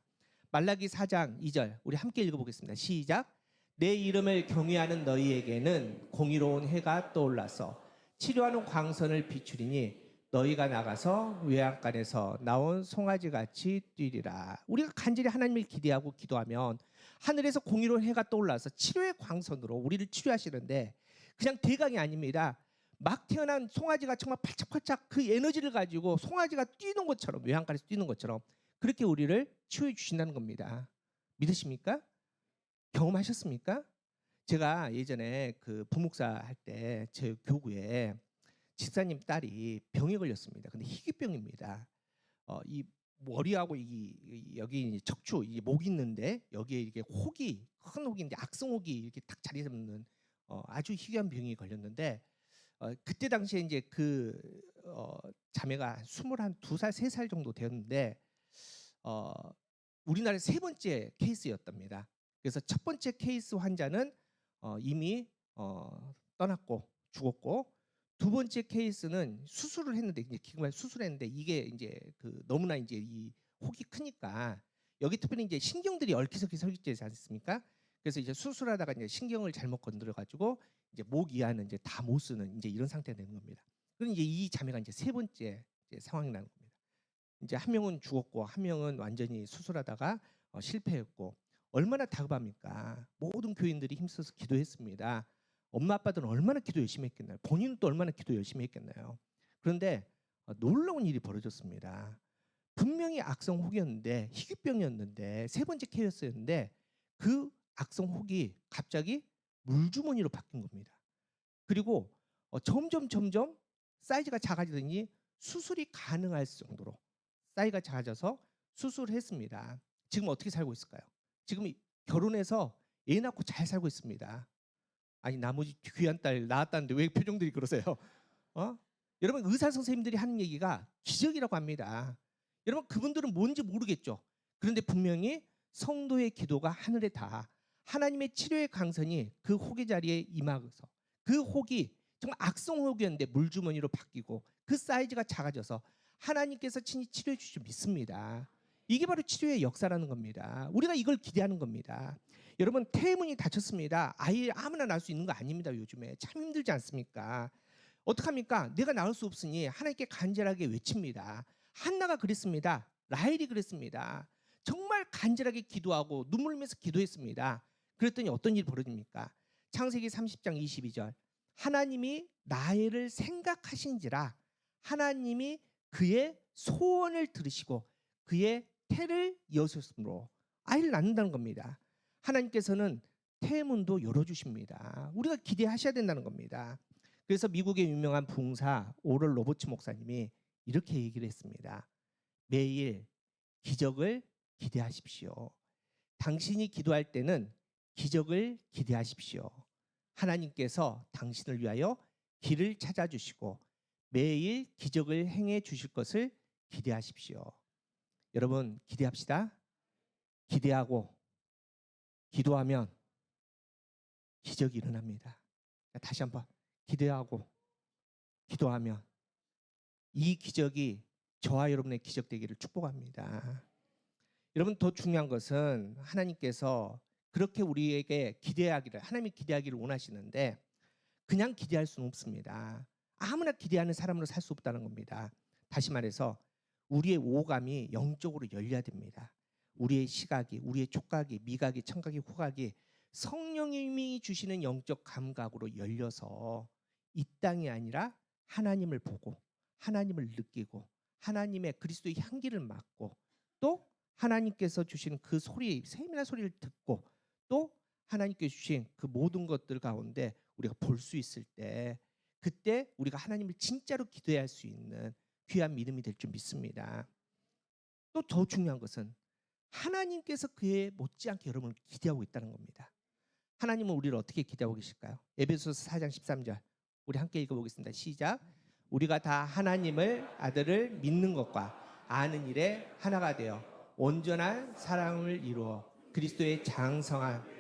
말라기 4장 2절 우리 함께 읽어보겠습니다. 시작. 내 이름을 경외하는 너희에게는 공의로운 해가 떠올라서 치료하는 광선을 비추리니 너희가 나가서 외양간에서 나온 송아지같이 뛰리라. 우리가 간절히 하나님을 기대하고 기도하면 하늘에서 공의로운 해가 떠올라서 치료의 광선으로 우리를 치료하시는데 그냥 대강이 아닙니다. 막 태어난 송아지가 정말 팔짝팔짝 그 에너지를 가지고 송아지가 뛰는 것처럼 외양간에서 뛰는 것처럼 그렇게 우리를 치유해 주신다는 겁니다. 믿으십니까? 경험하셨습니까? 제가 예전에 그 부목사 할 때 제 교구에 집사님 딸이 병에 걸렸습니다. 근데 희귀병입니다. 이 머리하고 여기 척추 이 목 있는데 여기에 이렇게 혹이 큰 혹인데 악성혹이 이렇게 딱 자리 잡는 아주 희귀한 병이 걸렸는데 그때 당시에 이제 그 자매가 22살 3살 정도 되었는데 우리나라의 세 번째 케이스였답니다. 그래서 첫 번째 케이스 환자는 이미 떠났고 죽었고 두 번째 케이스는 수술을 했는데 이제 기금을 수술했는데 이게 이제 그 너무나 이제 이 혹이 크니까 여기 특별히 이제 신경들이 얽히섞이 설계되지 않습니까? 그래서 이제 수술하다가 이제 신경을 잘못 건드려 가지고 이제 목 이하는 이제 다 못 쓰는 이제 이런 상태가 되는 겁니다. 그럼 이제 이 자매가 이제 세 번째 이제 상황이 나는 겁니다. 이제 한 명은 죽었고 한 명은 완전히 수술하다가 실패했고 얼마나 다급합니까? 모든 교인들이 힘써서 기도했습니다. 엄마 아빠들은 얼마나 기도 열심히 했겠나요? 본인은 또 얼마나 기도 열심히 했겠나요? 그런데 놀라운 일이 벌어졌습니다. 분명히 악성 혹이었는데 희귀병이었는데 세 번째 케이스였는데 그 악성 혹이 갑자기 물주머니로 바뀐 겁니다. 그리고 점점 사이즈가 작아지더니 수술이 가능할 정도로 사이즈가 작아져서 수술을 했습니다. 지금 어떻게 살고 있을까요? 지금 결혼해서 애 낳고 잘 살고 있습니다. 아니 나머지 귀한 딸 낳았다는데 왜 표정들이 그러세요? 여러분 의사 선생님들이 하는 얘기가 기적이라고 합니다. 여러분 그분들은 뭔지 모르겠죠. 그런데 분명히 성도의 기도가 하늘에 닿아 하나님의 치료의 강선이 그 혹의 자리에 임하고서 그 혹이 정말 악성 혹이었는데 물주머니로 바뀌고 그 사이즈가 작아져서 하나님께서 친히 치료해 주실 믿습니다. 이게 바로 치료의 역사라는 겁니다. 우리가 이걸 기대하는 겁니다. 여러분 태문이 닫혔습니다. 아이 아무나 낳을 수 있는 거 아닙니다. 요즘에 참 힘들지 않습니까? 어떡합니까? 내가 낳을 수 없으니 하나님께 간절하게 외칩니다. 한나가 그랬습니다. 라헬이 그랬습니다. 정말 간절하게 기도하고 눈물 흘리면서 기도했습니다. 그랬더니 어떤 일이 벌어집니까? 창세기 30장 22절 하나님이 라헬을 생각하신지라 하나님이 그의 소원을 들으시고 그의 태를 여셨으므로 아이를 낳는다는 겁니다. 하나님께서는 태문도 열어주십니다. 우리가 기대하셔야 된다는 겁니다. 그래서 미국의 유명한 부흥사 오럴 로버츠 목사님이 이렇게 얘기를 했습니다. 매일 기적을 기대하십시오. 당신이 기도할 때는 기적을 기대하십시오. 하나님께서 당신을 위하여 길을 찾아주시고 매일 기적을 행해 주실 것을 기대하십시오. 여러분 기대합시다. 기대하고 기도하면 기적이 일어납니다. 다시 한번 기대하고 기도하면 이 기적이 저와 여러분의 기적 되기를 축복합니다. 여러분 더 중요한 것은 하나님께서 그렇게 우리에게 기대하기를 하나님이 기대하기를 원하시는데 그냥 기대할 수는 없습니다. 아무나 기대하는 사람으로 살 수 없다는 겁니다. 다시 말해서 우리의 오감이 영적으로 열려야 됩니다. 우리의 시각이, 우리의 촉각이, 미각이, 청각이, 후각이 성령님이 주시는 영적 감각으로 열려서 이 땅이 아니라 하나님을 보고 하나님을 느끼고 하나님의 그리스도의 향기를 맡고 또 하나님께서 주신 그 소리, 세밀한 소리를 듣고 또 하나님께서 주신 그 모든 것들 가운데 우리가 볼 수 있을 때 그때 우리가 하나님을 진짜로 기도해야 할 수 있는 귀한 믿음이 될 줄 믿습니다. 또 더 중요한 것은 하나님께서 그에 못지않게 여러분을 기대하고 있다는 겁니다. 하나님은 우리를 어떻게 기대하고 계실까요? 에베소서 4장 13절 우리 함께 읽어보겠습니다. 시작. 우리가 다 하나님을 아들을 믿는 것과 아는 일에 하나가 되어 온전한 사랑을 이루어 그리스도의 장성한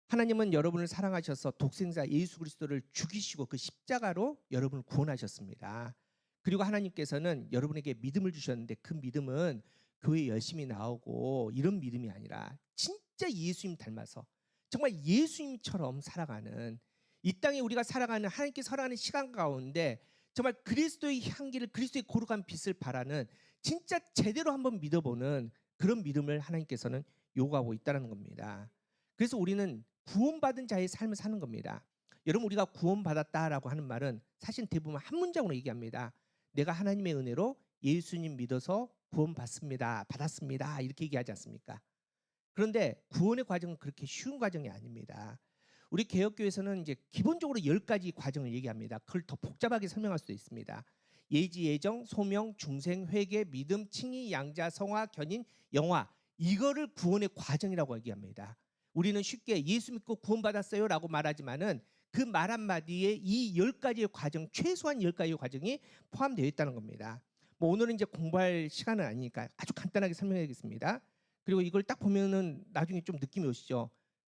하나님은 여러분을 사랑하셔서 독생자 예수 그리스도를 죽이시고 그 십자가로 여러분을 구원하셨습니다. 그리고 하나님께서는 여러분에게 믿음을 주셨는데 그 믿음은 교회 열심히 나오고 이런 믿음이 아니라 진짜 예수님 닮아서 정말 예수님처럼 살아가는 이 땅에 우리가 살아가는 하나님께 살아가는 시간 가운데 정말 그리스도의 향기를 그리스도의 거룩한 빛을 바라는 진짜 제대로 한번 믿어보는 그런 믿음을 하나님께서는 요구하고 있다는 겁니다. 그래서 우리는 구원받은 자의 삶을 사는 겁니다. 여러분 우리가 구원받았다라고 하는 말은 사실 대부분 한 문장으로 얘기합니다. 내가 하나님의 은혜로 예수님 믿어서 구원받습니다. 받았습니다. 이렇게 얘기하지 않습니까? 그런데 구원의 과정은 그렇게 쉬운 과정이 아닙니다. 우리 개혁교회에서는 이제 기본적으로 10가지 과정을 얘기합니다. 그걸 더 복잡하게 설명할 수도 있습니다. 예지, 예정, 소명, 중생, 회개, 믿음, 칭의, 양자, 성화, 견인, 영화 이거를 구원의 과정이라고 얘기합니다. 우리는 쉽게 예수 믿고 구원받았어요 라고 말하지만은 그 말 한마디에 이 10가지의 과정, 최소한 10가지의 과정이 포함되어 있다는 겁니다. 뭐 오늘은 이제 공부할 시간은 아니니까 아주 간단하게 설명하겠습니다. 그리고 이걸 딱 보면은 나중에 좀 느낌이 오시죠.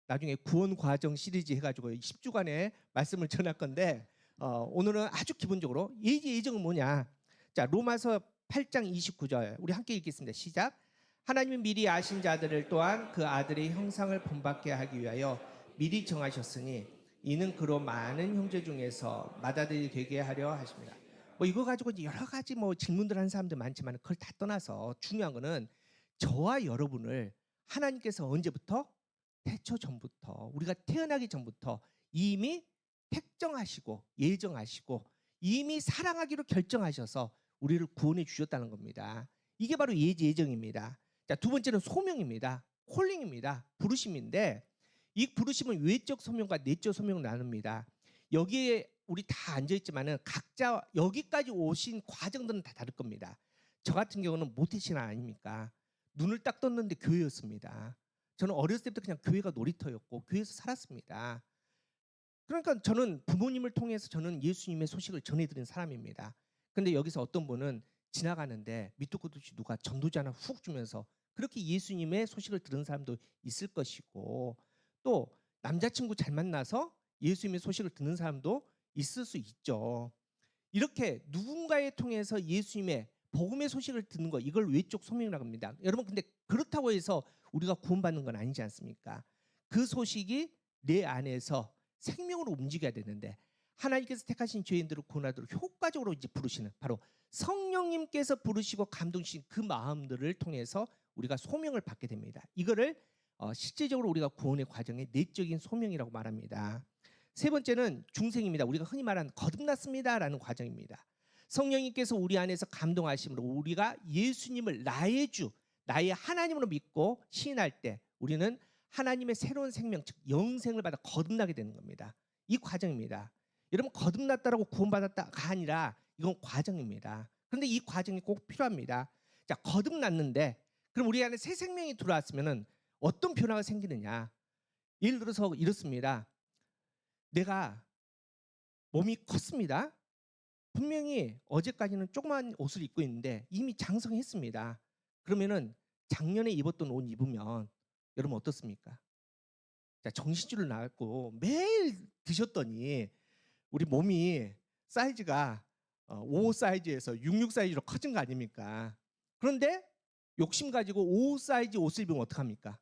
나중에 구원 과정 시리즈 해가지고 10주간의 말씀을 전할 건데 오늘은 아주 기본적으로 예지 예정은 뭐냐? 자 로마서 8장 29절 우리 함께 읽겠습니다. 시작. 하나님이 미리 아신 자들을 또한 그 아들의 형상을 본받게 하기 위하여 미리 정하셨으니 이는 그로 많은 형제 중에서 맏아들이 되게 하려 하십니다. 뭐 이거 가지고 이제 여러 가지 뭐 질문들 하는 사람들 많지만 그걸 다 떠나서 중요한 거는 저와 여러분을 하나님께서 언제부터? 태초 전부터, 우리가 태어나기 전부터 이미 택정하시고 예정하시고 이미 사랑하기로 결정하셔서 우리를 구원해 주셨다는 겁니다. 이게 바로 예정입니다. 자, 두 번째는 소명입니다. 콜링입니다. 부르심인데 이 부르심은 외적 소명과 내적 소명을 나눕니다. 여기에 우리 다 앉아있지만은 각자 여기까지 오신 과정들은 다 다를 겁니다. 저 같은 경우는 모태신앙 아닙니까? 눈을 딱 떴는데 교회였습니다. 저는 어렸을 때부터 그냥 교회가 놀이터였고 교회에서 살았습니다. 그러니까 저는 부모님을 통해서 저는 예수님의 소식을 전해드린 사람입니다. 근데 여기서 어떤 분은 지나가는데 밑도 끝도 없이 누가 전도지 하나 훅 주면서 그렇게 예수님의 소식을 들은 사람도 있을 것이고 또 남자친구 잘 만나서 예수님의 소식을 듣는 사람도 있을 수 있죠. 이렇게 누군가에 통해서 예수님의 복음의 소식을 듣는 거 이걸 외적 소명이라고 합니다. 여러분 근데 그렇다고 해서 우리가 구원받는 건 아니지 않습니까? 그 소식이 내 안에서 생명으로 움직여야 되는데 하나님께서 택하신 죄인들을 구원하도록 효과적으로 이제 부르시는 바로 성령님께서 부르시고 감동하신 그 마음들을 통해서 우리가 소명을 받게 됩니다. 이거를 실제적으로 우리가 구원의 과정의 내적인 소명이라고 말합니다. 세 번째는 중생입니다. 우리가 흔히 말하는 거듭났습니다라는 과정입니다. 성령님께서 우리 안에서 감동하심으로 우리가 예수님을 나의 주, 나의 하나님으로 믿고 시인할 때 우리는 하나님의 새로운 생명, 즉 영생을 받아 거듭나게 되는 겁니다. 이 과정입니다. 여러분 거듭났다라고 구원받았다가 아니라 이건 과정입니다. 그런데 이 과정이 꼭 필요합니다. 자, 거듭났는데 그럼 우리 안에 새 생명이 들어왔으면은 어떤 변화가 생기느냐? 예를 들어서 이렇습니다. 내가 몸이 컸습니다. 분명히 어제까지는 조그만 옷을 입고 있는데 이미 장성했습니다. 그러면은 작년에 입었던 옷 입으면 여러분 어떻습니까? 자, 정신줄을 나갔고 매일 드셨더니 우리 몸이 사이즈가 5 사이즈에서 66 사이즈로 커진 거 아닙니까? 그런데 욕심 가지고 5 사이즈 옷을 입으면 어떡합니까?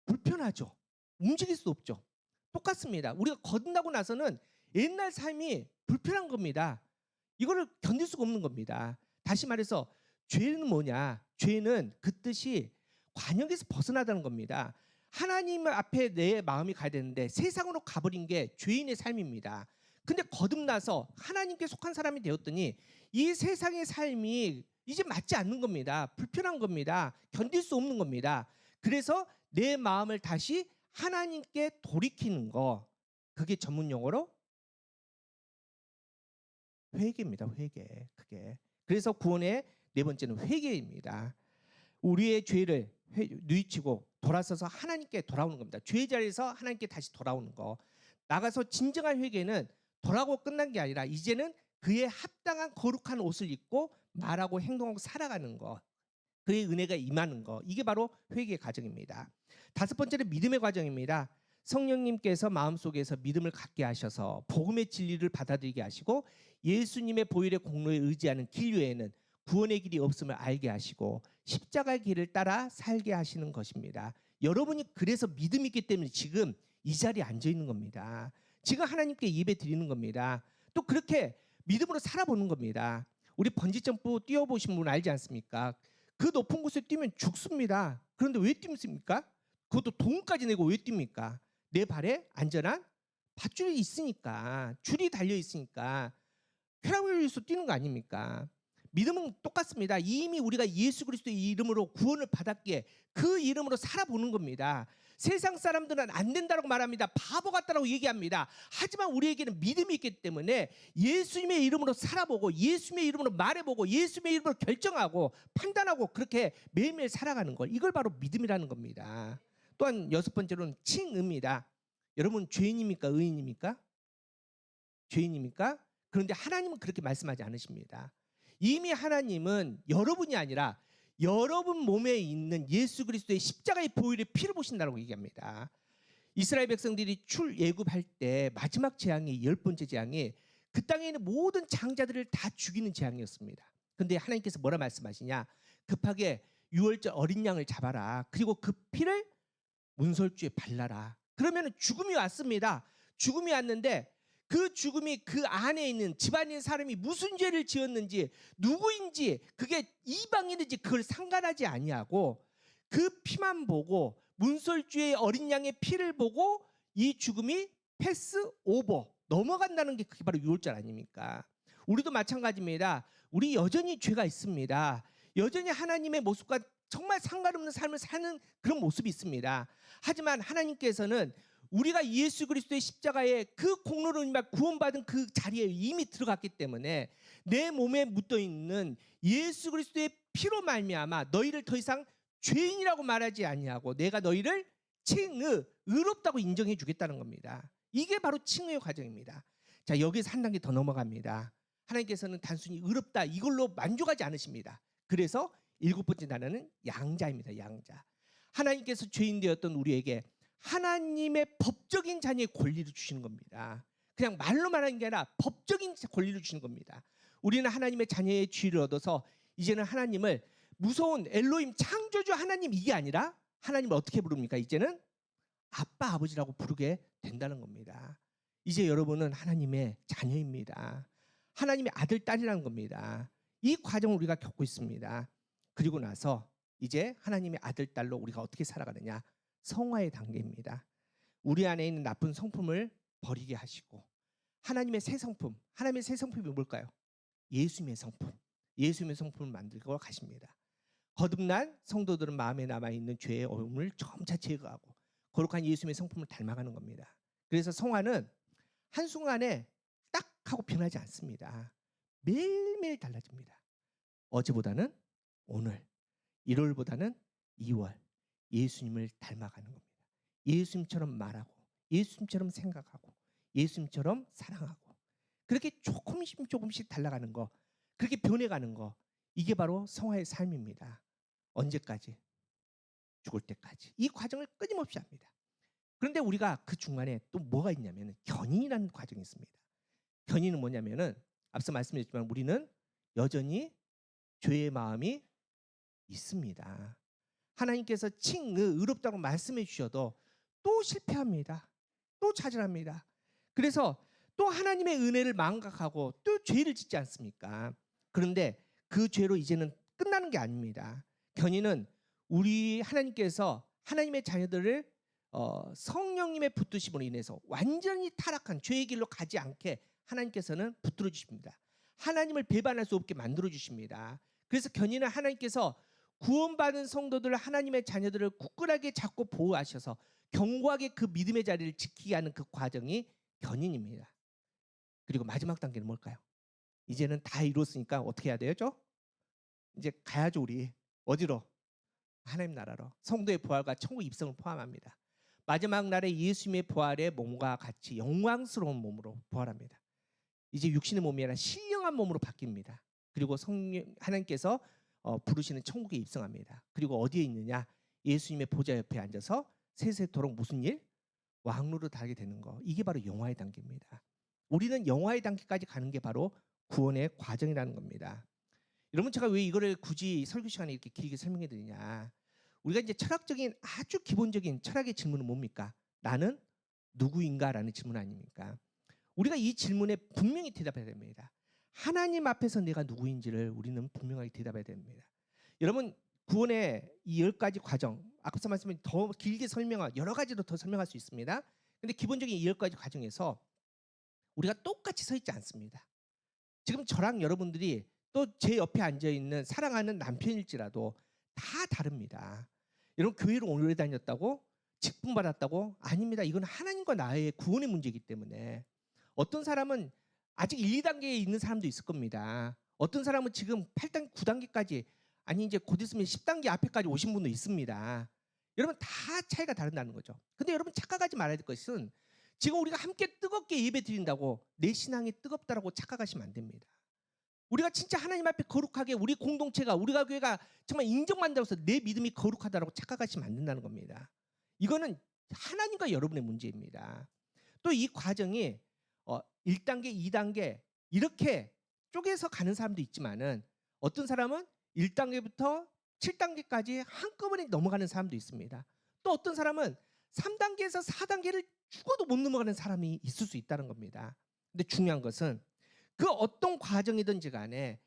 불편하죠. 움직일 수 없죠. 똑같습니다. 우리가 거듭나고 나서는 옛날 삶이 불편한 겁니다. 이거를 견딜 수가 없는 겁니다. 다시 말해서 죄는 뭐냐? 죄는 그 뜻이 관역에서 벗어나다는 겁니다. 하나님 앞에 내 마음이 가야 되는데 세상으로 가버린 게 죄인의 삶입니다. 근데 거듭나서 하나님께 속한 사람이 되었더니 이 세상의 삶이 이제 맞지 않는 겁니다. 불편한 겁니다. 견딜 수 없는 겁니다. 그래서 내 마음을 다시 하나님께 돌이키는 거, 그게 전문 용어로 회개입니다. 회개. 그게. 그래서 구원의 네 번째는 회개입니다. 우리의 죄를 뉘우치고 돌아서서 하나님께 돌아오는 겁니다. 죄의 자리에서 하나님께 다시 돌아오는 거. 나가서 진정한 회개는 돌아오고 끝난 게 아니라 이제는 그에 합당한 거룩한 옷을 입고 말하고 행동하고 살아가는 거. 그의 은혜가 임하는 거. 이게 바로 회개의 과정입니다. 다섯 번째는 믿음의 과정입니다. 성령님께서 마음속에서 믿음을 갖게 하셔서 복음의 진리를 받아들이게 하시고 예수님의 보혈의 공로에 의지하는 길 외에는 구원의 길이 없음을 알게 하시고 십자가의 길을 따라 살게 하시는 것입니다. 여러분이 그래서 믿음이 있기 때문에 지금 이 자리에 앉아 있는 겁니다. 지금 하나님께 예배 드리는 겁니다. 또 그렇게 믿음으로 살아보는 겁니다. 우리 번지점프 뛰어보신 분 알지 않습니까? 그 높은 곳에 뛰면 죽습니다. 그런데 왜 뛰습니까? 그것도 돈까지 내고 왜 뜁니까? 내 발에 안전한 밧줄이 있으니까, 줄이 달려 있으니까 쾌락을 위해서 뛰는 거 아닙니까? 믿음은 똑같습니다. 이미 우리가 예수 그리스도의 이름으로 구원을 받았기에 그 이름으로 살아보는 겁니다. 세상 사람들은 안 된다고 말합니다. 바보 같다고 얘기합니다. 하지만 우리에게는 믿음이 있기 때문에 예수님의 이름으로 살아보고 예수님의 이름으로 말해보고 예수님의 이름으로 결정하고 판단하고 그렇게 매일매일 살아가는 걸, 이걸 바로 믿음이라는 겁니다. 또한 여섯 번째로는 칭의입니다. 여러분 죄인입니까? 의인입니까? 죄인입니까? 그런데 하나님은 그렇게 말씀하지 않으십니다. 이미 하나님은 여러분이 아니라 여러분 몸에 있는 예수 그리스도의 십자가의 보혈의 피를 보신다고 얘기합니다. 이스라엘 백성들이 출애굽할 때 마지막 재앙이 10번째 재앙이 그 땅에 있는 모든 장자들을 다 죽이는 재앙이었습니다. 근데 하나님께서 뭐라 말씀하시냐? 급하게 유월절 어린 양을 잡아라. 그리고 그 피를 문설주에 발라라. 그러면 죽음이 왔습니다. 죽음이 왔는데 그 죽음이 그 안에 있는 집안에 있는 사람이 무슨 죄를 지었는지 누구인지 그게 이방인인지 그걸 상관하지 아니하고 그 피만 보고 문설주의 어린 양의 피를 보고 이 죽음이 패스 오버 넘어간다는 게 그게 바로 유월절 아닙니까? 우리도 마찬가지입니다. 우리 여전히 죄가 있습니다. 여전히 하나님의 모습과 정말 상관없는 삶을 사는 그런 모습이 있습니다. 하지만 하나님께서는 우리가 예수 그리스도의 십자가에 그 공로로 인해 구원받은 그 자리에 이미 들어갔기 때문에 내 몸에 묻어있는 예수 그리스도의 피로 말미암아 너희를 더 이상 죄인이라고 말하지 아니하고 내가 너희를 의롭다고 인정해 주겠다는 겁니다. 이게 바로 칭의의 과정입니다. 자, 여기서 한 단계 더 넘어갑니다. 하나님께서는 단순히 의롭다 이걸로 만족하지 않으십니다. 그래서 7번째 단어는 양자입니다. 양자. 하나님께서 죄인 되었던 우리에게 하나님의 법적인 자녀의 권리를 주시는 겁니다. 그냥 말로 말하는 게 아니라 법적인 권리를 주시는 겁니다. 우리는 하나님의 자녀의 지위를 얻어서 이제는 하나님을 무서운 엘로힘 창조주 하나님 이게 아니라 하나님을 어떻게 부릅니까? 이제는 아빠 아버지라고 부르게 된다는 겁니다. 이제 여러분은 하나님의 자녀입니다. 하나님의 아들 딸이라는 겁니다. 이 과정을 우리가 겪고 있습니다. 그리고 나서 이제 하나님의 아들 딸로 우리가 어떻게 살아가느냐? 성화의 단계입니다. 우리 안에 있는 나쁜 성품을 버리게 하시고 하나님의 새 성품, 하나님의 새 성품이 뭘까요? 예수님의 성품, 예수님의 성품을 만들고 가십니다. 거듭난 성도들은 마음에 남아있는 죄의 어음을 점차 제거하고 거룩한 예수님의 성품을 닮아가는 겁니다. 그래서 성화는 한순간에 딱 하고 변하지 않습니다. 매일매일 달라집니다. 어제보다는 오늘, 1월보다는 2월 예수님을 닮아가는 겁니다. 예수님처럼 말하고 예수님처럼 생각하고 예수님처럼 사랑하고 그렇게 조금씩 달라가는 거, 그렇게 변해가는 거, 이게 바로 성화의 삶입니다. 언제까지? 죽을 때까지. 이 과정을 끊임없이 합니다. 그런데 우리가 그 중간에 또 뭐가 있냐면 견인이라는 과정이 있습니다. 견인은 뭐냐면은 앞서 말씀드렸지만 우리는 여전히 죄의 마음이 있습니다. 하나님께서 의롭다고 말씀해 주셔도 또 실패합니다. 또 좌절합니다. 그래서 또 하나님의 은혜를 망각하고 또 죄를 짓지 않습니까? 그런데 그 죄로 이제는 끝나는 게 아닙니다. 견인은 우리 하나님께서 하나님의 자녀들을 성령님의 붙드심으로 인해서 완전히 타락한 죄의 길로 가지 않게 하나님께서는 붙들어 주십니다. 하나님을 배반할 수 없게 만들어 주십니다. 그래서 견인은 하나님께서 구원받은 성도들 하나님의 자녀들을 굳건하게 잡고 보호하셔서 견고하게 그 믿음의 자리를 지키게 하는 그 과정이 견인입니다. 그리고 마지막 단계는 뭘까요? 이제는 다 이뤘으니까 어떻게 해야 되죠? 이제 가야죠. 우리 어디로? 하나님 나라로. 성도의 부활과 천국 입성을 포함합니다. 마지막 날에 예수님의 부활의 몸과 같이 영광스러운 몸으로 부활합니다. 이제 육신의 몸이 아니라 신령한 몸으로 바뀝니다. 그리고 성령 하나님께서 부르시는 천국에 입성합니다. 그리고 어디에 있느냐? 예수님의 보좌 옆에 앉아서 세세토록 무슨 일? 왕노로 달게 되는 거. 이게 바로 영화의 단계입니다. 우리는 영화의 단계까지 가는 게 바로 구원의 과정이라는 겁니다. 여러분, 제가 왜 이거를 굳이 설교 시간에 이렇게 길게 설명해 드리냐? 우리가 이제 철학적인 아주 기본적인 철학의 질문은 뭡니까? 나는 누구인가라는 질문 아닙니까? 우리가 이 질문에 분명히 대답해야 됩니다. 하나님 앞에서 내가 누구인지를 우리는 분명하게 대답해야 됩니다. 여러분, 구원의 이 10가지 과정, 앞서 말씀드린 더 길게 설명할 여러 가지로 더 설명할 수 있습니다. 근데 기본적인 이 10가지 과정에서 우리가 똑같이 서 있지 않습니다. 지금 저랑 여러분들이 또 제 옆에 앉아 있는 사랑하는 남편일지라도 다 다릅니다. 여러분, 교회를 오래 다녔다고 직분 받았다고? 아닙니다. 이건 하나님과 나의 구원의 문제이기 때문에 어떤 사람은 아직 1, 2단계에 있는 사람도 있을 겁니다. 어떤 사람은 지금 8단계, 9단계까지 아니 이제 곧 있으면 10단계 앞에까지 오신 분도 있습니다. 여러분, 다 차이가 다른다는 거죠. 근데 여러분, 착각하지 말아야 될 것은 지금 우리가 함께 뜨겁게 예배 드린다고 내 신앙이 뜨겁다라고 착각하시면 안 됩니다. 우리가 진짜 하나님 앞에 거룩하게 우리 공동체가 우리가 교회가 정말 인정받는다고 해서 내 믿음이 거룩하다라고 착각하시면 안 된다는 겁니다. 이거는 하나님과 여러분의 문제입니다. 또 이 과정이 1단계, 2단계 이렇게 쪼개서 가는 사람도 있지만은 어떤 사람은 1단계부터 7단계까지 한꺼번에 넘어가는 사람도 있습니다. 또 어떤 사람은 3단계에서 4단계를 죽어도 못 넘어가는 사람이 있을 수 있다는 겁니다. 근데 중요한 것은 그 어떤 과정이든지 간에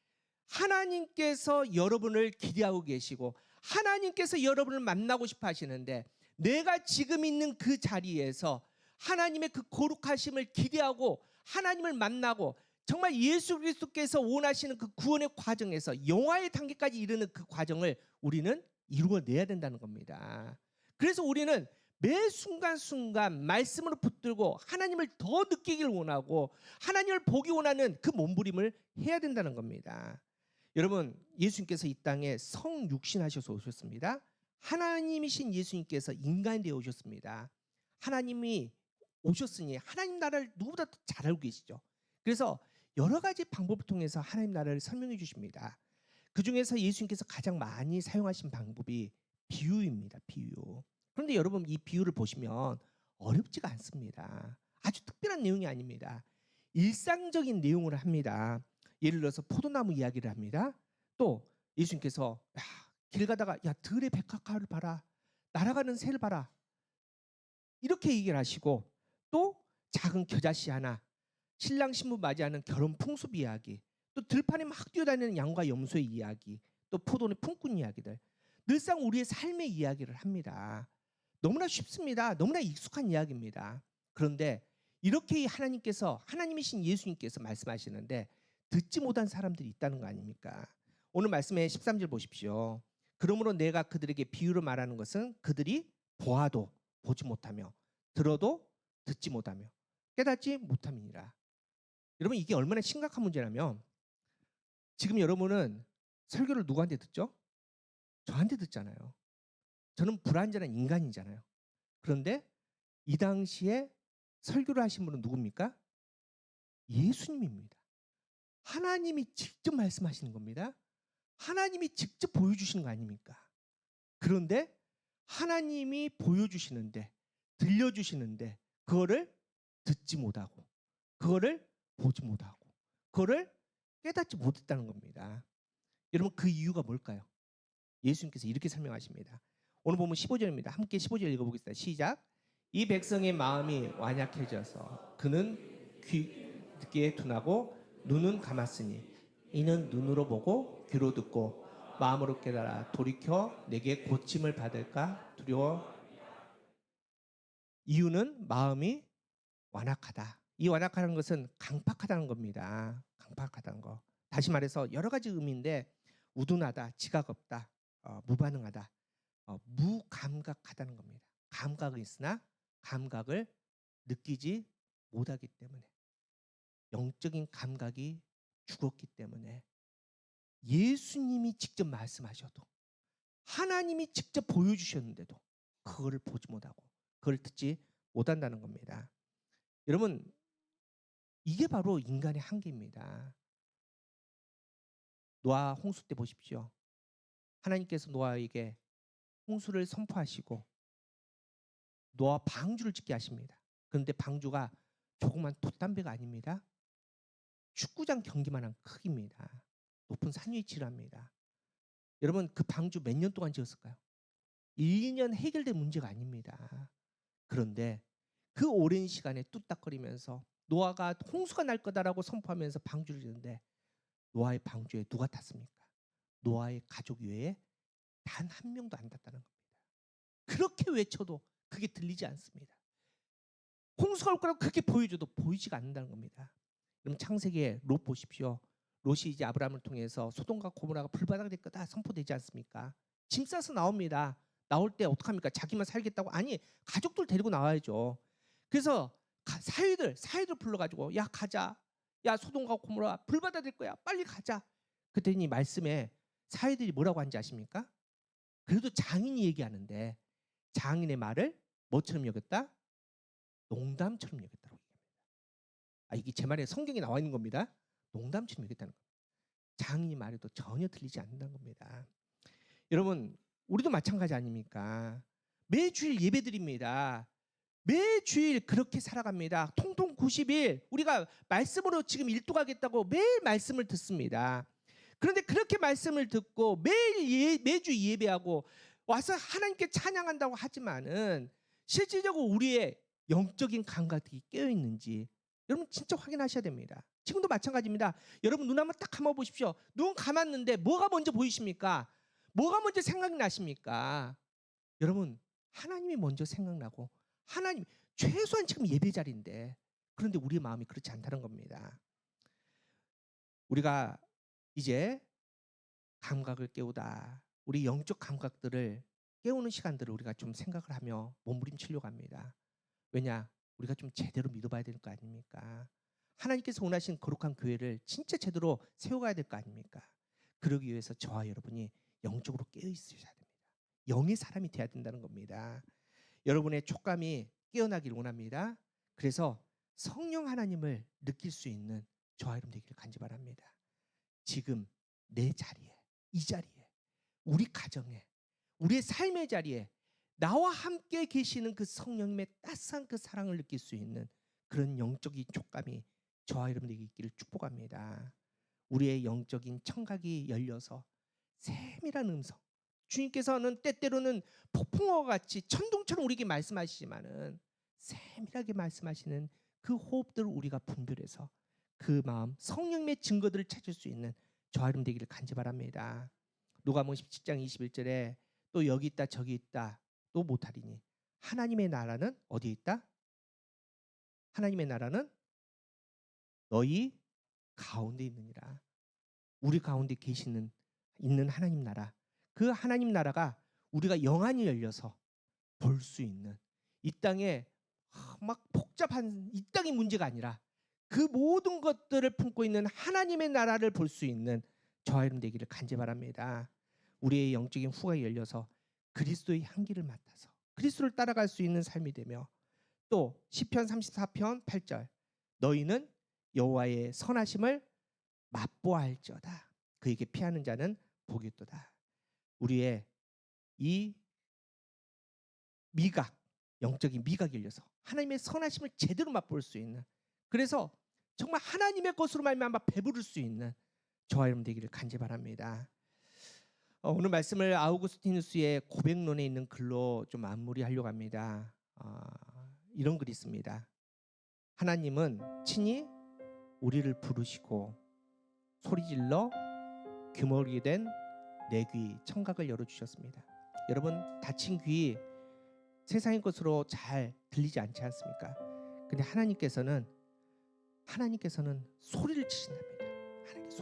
하나님께서 여러분을 기대하고 계시고 하나님께서 여러분을 만나고 싶어 하시는데 내가 지금 있는 그 자리에서 하나님의 그 거룩하심을 기대하고 하나님을 만나고 정말 예수 그리스도께서 원하시는 그 구원의 과정에서 영화의 단계까지 이르는 그 과정을 우리는 이루어내야 된다는 겁니다. 그래서 우리는 매 순간순간 말씀으로 붙들고 하나님을 더 느끼길 원하고 하나님을 보기 원하는 그 몸부림을 해야 된다는 겁니다. 여러분, 예수님께서 이 땅에 성육신하셔서 오셨습니다. 하나님이신 예수님께서 인간이 되어 오셨습니다. 하나님이 오셨으니 하나님 나라를 누구보다 더 잘 알고 계시죠. 그래서 여러 가지 방법을 통해서 하나님 나라를 설명해 주십니다. 그중에서 예수님께서 가장 많이 사용하신 방법이 비유입니다. 비유. 그런데 여러분, 이 비유를 보시면 어렵지가 않습니다. 아주 특별한 내용이 아닙니다. 일상적인 내용을 합니다. 예를 들어서 포도나무 이야기를 합니다. 또 예수님께서 길 가다가 야 들의 백합화를 봐라, 날아가는 새를 봐라, 이렇게 얘기를 하시고, 또 작은 겨자씨 하나, 신랑 신부 맞이하는 결혼 풍습 이야기, 또 들판에 막 뛰어다니는 양과 염소의 이야기, 또 포도는 품꾼 이야기들, 늘상 우리의 삶의 이야기를 합니다. 너무나 쉽습니다. 너무나 익숙한 이야기입니다. 그런데 이렇게 하나님께서, 하나님이신 예수님께서 말씀하시는데 듣지 못한 사람들이 있다는 거 아닙니까? 오늘 말씀의 13절 보십시오. 그러므로 내가 그들에게 비유로 말하는 것은 그들이 보아도 보지 못하며 들어도 듣지 못하며 깨닫지 못함이니라. 여러분, 이게 얼마나 심각한 문제냐면 지금 여러분은 설교를 누구한테 듣죠? 저한테 듣잖아요. 저는 불완전한 인간이잖아요. 그런데 이 당시에 설교를 하신 분은 누굽니까? 예수님입니다. 하나님이 직접 말씀하시는 겁니다. 하나님이 직접 보여주시는 거 아닙니까? 그런데 하나님이 보여주시는데, 들려주시는데 그거를 듣지 못하고, 그거를 보지 못하고, 그거를 깨닫지 못했다는 겁니다. 여러분, 그 이유가 뭘까요? 예수님께서 이렇게 설명하십니다. 오늘 보면 15절입니다. 함께 15절 읽어보겠습니다. 시작. 이 백성의 마음이 완약해져서 그는 귀에 둔하고 눈은 감았으니 이는 눈으로 보고 귀로 듣고 마음으로 깨달아 돌이켜 내게 고침을 받을까 두려워. 이유는 마음이 완악하다. 이 완악하다는 것은 강팍하다는 겁니다. 강팍하다는 거. 다시 말해서 여러 가지 의미인데 우둔하다, 지각 없다, 무반응하다, 무감각하다는 겁니다. 감각은 있으나 감각을 느끼지 못하기 때문에, 영적인 감각이 죽었기 때문에 예수님이 직접 말씀하셔도, 하나님이 직접 보여주셨는데도 그거를 보지 못하고 그걸 듣지 못한다는 겁니다. 여러분, 이게 바로 인간의 한계입니다. 노아 홍수 때 보십시오. 하나님께서 노아에게 홍수를 선포하시고 노아 방주를 짓게 하십니다. 그런데 방주가 조그만 돛담배가 아닙니다. 축구장 경기만한 크기입니다. 높은 산 위에 지랍니다. 여러분, 그 방주 몇 년 동안 지었을까요? 1, 2년 해결된 문제가 아닙니다. 그런데 그 오랜 시간에 뚝딱거리면서 노아가 홍수가 날 거다라고 선포하면서 방주를 지는데 노아의 방주에 누가 탔습니까? 노아의 가족 외에 단 한 명도 안 탔다는 겁니다. 그렇게 외쳐도 그게 들리지 않습니다. 홍수가 올 거라고 그렇게 보여줘도 보이지가 않는다는 겁니다. 그럼 창세기에 롯 보십시오. 롯이 이제 아브라함을 통해서 소돔과 고모라가 불바다가 될 거다 선포되지 않습니까? 짐 싸서 나옵니다. 나올 때 어떡합니까? 자기만 살겠다고? 아니, 가족들 데리고 나와야죠. 그래서 사위들 불러가지고 야 가자, 야 소돔과 고모라 불바다 될 거야, 빨리 가자. 그랬더니 말씀에 사위들이 뭐라고 하는지 아십니까? 그래도 장인이 얘기하는데 장인의 말을 뭐처럼 여겼다? 농담처럼 여겼다고 얘기합니다. 이게 제 말에 성경에 나와 있는 겁니다. 농담처럼 여겼다는 겁니다. 장인이 말해도 전혀 들리지 않는다는 겁니다. 여러분, 우리도 마찬가지 아닙니까? 매주일 예배드립니다. 매주일 그렇게 살아갑니다. 통통 90일 우리가 말씀으로 지금 일독하겠다고 매일 말씀을 듣습니다. 그런데 그렇게 말씀을 듣고 매주 예배하고 와서 하나님께 찬양한다고 하지만은 실질적으로 우리의 영적인 감각이 깨어 있는지 여러분 진짜 확인하셔야 됩니다. 지금도 마찬가지입니다. 여러분 눈 한번 딱 감아 보십시오. 눈 감았는데 뭐가 먼저 보이십니까? 뭐가 먼저 생각이 나십니까? 여러분 하나님이 먼저 생각나고 하나님 최소한 지금 예배 자리인데 그런데 우리의 마음이 그렇지 않다는 겁니다. 우리가 이제 감각을 깨우다 우리 영적 감각들을 깨우는 시간들을 우리가 좀 생각을 하며 몸부림치려고 합니다. 왜냐? 우리가 좀 제대로 믿어봐야 될 거 아닙니까? 하나님께서 원하시는 거룩한 교회를 진짜 제대로 세워가야 될 거 아닙니까? 그러기 위해서 저와 여러분이 영적으로 깨어 있으셔야 됩니다. 영의 사람이 돼야 된다는 겁니다. 여러분의 촉감이 깨어나길 원합니다. 그래서 성령 하나님을 느낄 수 있는 저와 여러분 되기를 간절히 바랍니다. 지금 내 자리에, 이 자리에, 우리 가정에, 우리의 삶의 자리에 나와 함께 계시는 그 성령님의 따스한 그 사랑을 느낄 수 있는 그런 영적인 촉감이 저와 여러분에게 있기를 축복합니다. 우리의 영적인 청각이 열려서 세밀한 음성, 주님께서는 때때로는 폭풍과 같이 천둥처럼 우리에게 말씀하시지만은 세밀하게 말씀하시는 그 호흡들을 우리가 분별해서 그 마음 성령님의 증거들을 찾을 수 있는 저와 여러분 되기를 간절히 바랍니다. 누가복음 17장 21절에 또 여기 있다 저기 있다 또 못하리니 하나님의 나라는 어디에 있다? 하나님의 나라는 너희 가운데 있느니라. 우리 가운데 계시는 있는 하나님 나라, 그 하나님 나라가 우리가 영안이 열려서 볼 수 있는 이 땅에 막 복잡한 이 땅의 문제가 아니라 그 모든 것들을 품고 있는 하나님의 나라를 볼 수 있는 저와 여러분 되기를 간절히 바랍니다. 우리의 영적인 후가 열려서 그리스도의 향기를 맡아서 그리스도를 따라갈 수 있는 삶이 되며 또 시편 34편 8절 너희는 여호와의 선하심을 맛보아할지어다 그에게 피하는 자는 복이 있도다. 우리의 이 미각 영적인 미각이 열려서 하나님의 선하심을 제대로 맛볼 수 있는 그래서 정말 하나님의 것으로 말미암아 배부를 수 있는 저와 여러분 되기를 간절히 바랍니다. 오늘 말씀을 아우구스티누스의 고백론에 있는 글로 좀 마무리하려고 합니다. 이런 글이 있습니다. 하나님은 친히 우리를 부르시고 소리질러 귀머르게 된 내 귀 청각을 열어주셨습니다. 여러분 닫힌 귀 세상의 것으로 잘 들리지 않지 않습니까? 근데 하나님께서는 소리를 치신답니다. 하나님께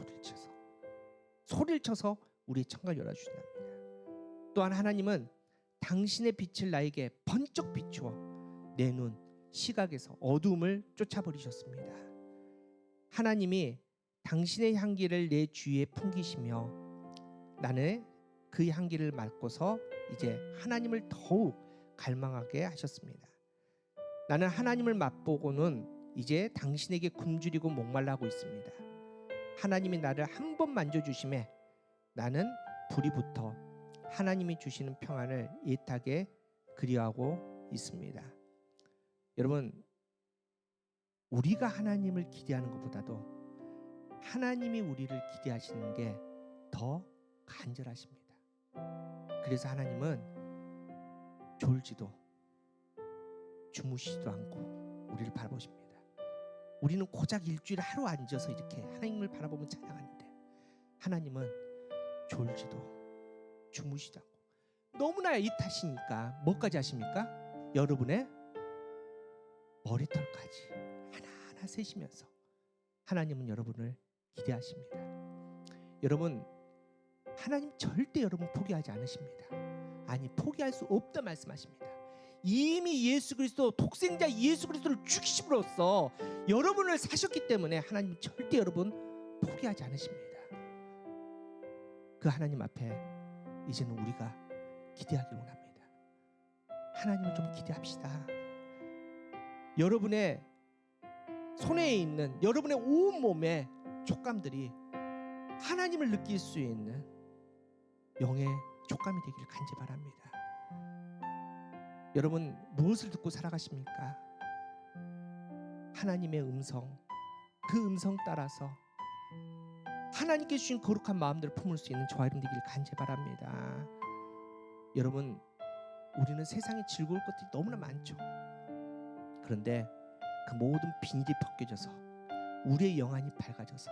소리를 쳐서 우리의 청각을 열어주신답니다. 또한 하나님은 당신의 빛을 나에게 번쩍 비추어 내 눈 시각에서 어두움을 쫓아버리셨습니다. 하나님이 당신의 향기를 내 주위에 풍기시며 나는 그 향기를 맡고서 이제 하나님을 더욱 갈망하게 하셨습니다. 나는 하나님을 맛보고는 이제 당신에게 굶주리고 목말라하고 있습니다. 하나님이 나를 한 번 만져주심에 나는 불이 붙어 하나님이 주시는 평안을 애타게 그리워하고 있습니다. 여러분 우리가 하나님을 기대하는 것보다도 하나님이 우리를 기대하시는 게 더 간절하십니다. 그래서 하나님은 졸지도 주무시지도 않고 우리를 바라보십니다. 우리는 고작 일주일에 하루 앉아서 이렇게 하나님을 바라보면 찬양하는데 하나님은 졸지도 주무시지도 않고 너무나 이 탓이니까 뭐까지 하십니까? 여러분의 머리털까지 하나하나 세시면서 하나님은 여러분을 기대하십니다. 여러분 하나님 절대 여러분 포기하지 않으십니다. 아니 포기할 수 없다 말씀하십니다. 이미 예수 그리스도 독생자 예수 그리스도를 죽이심으로써 여러분을 사셨기 때문에 하나님 절대 여러분 포기하지 않으십니다. 그 하나님 앞에 이제는 우리가 기대하길 원합니다. 하나님을 좀 기대합시다. 여러분의 손에 있는 여러분의 온몸의 촉감들이 하나님을 느낄 수 있는 영의 촉감이 되기를 간절히 바랍니다. 여러분 무엇을 듣고 살아가십니까? 하나님의 음성, 그 음성 따라서 하나님께 주신 거룩한 마음들을 품을 수 있는 저와 여러분 되기를 간절히 바랍니다. 여러분, 우리는 세상에 즐거울 것들이 너무나 많죠. 그런데 그 모든 비닐이 벗겨져서 우리의 영안이 밝아져서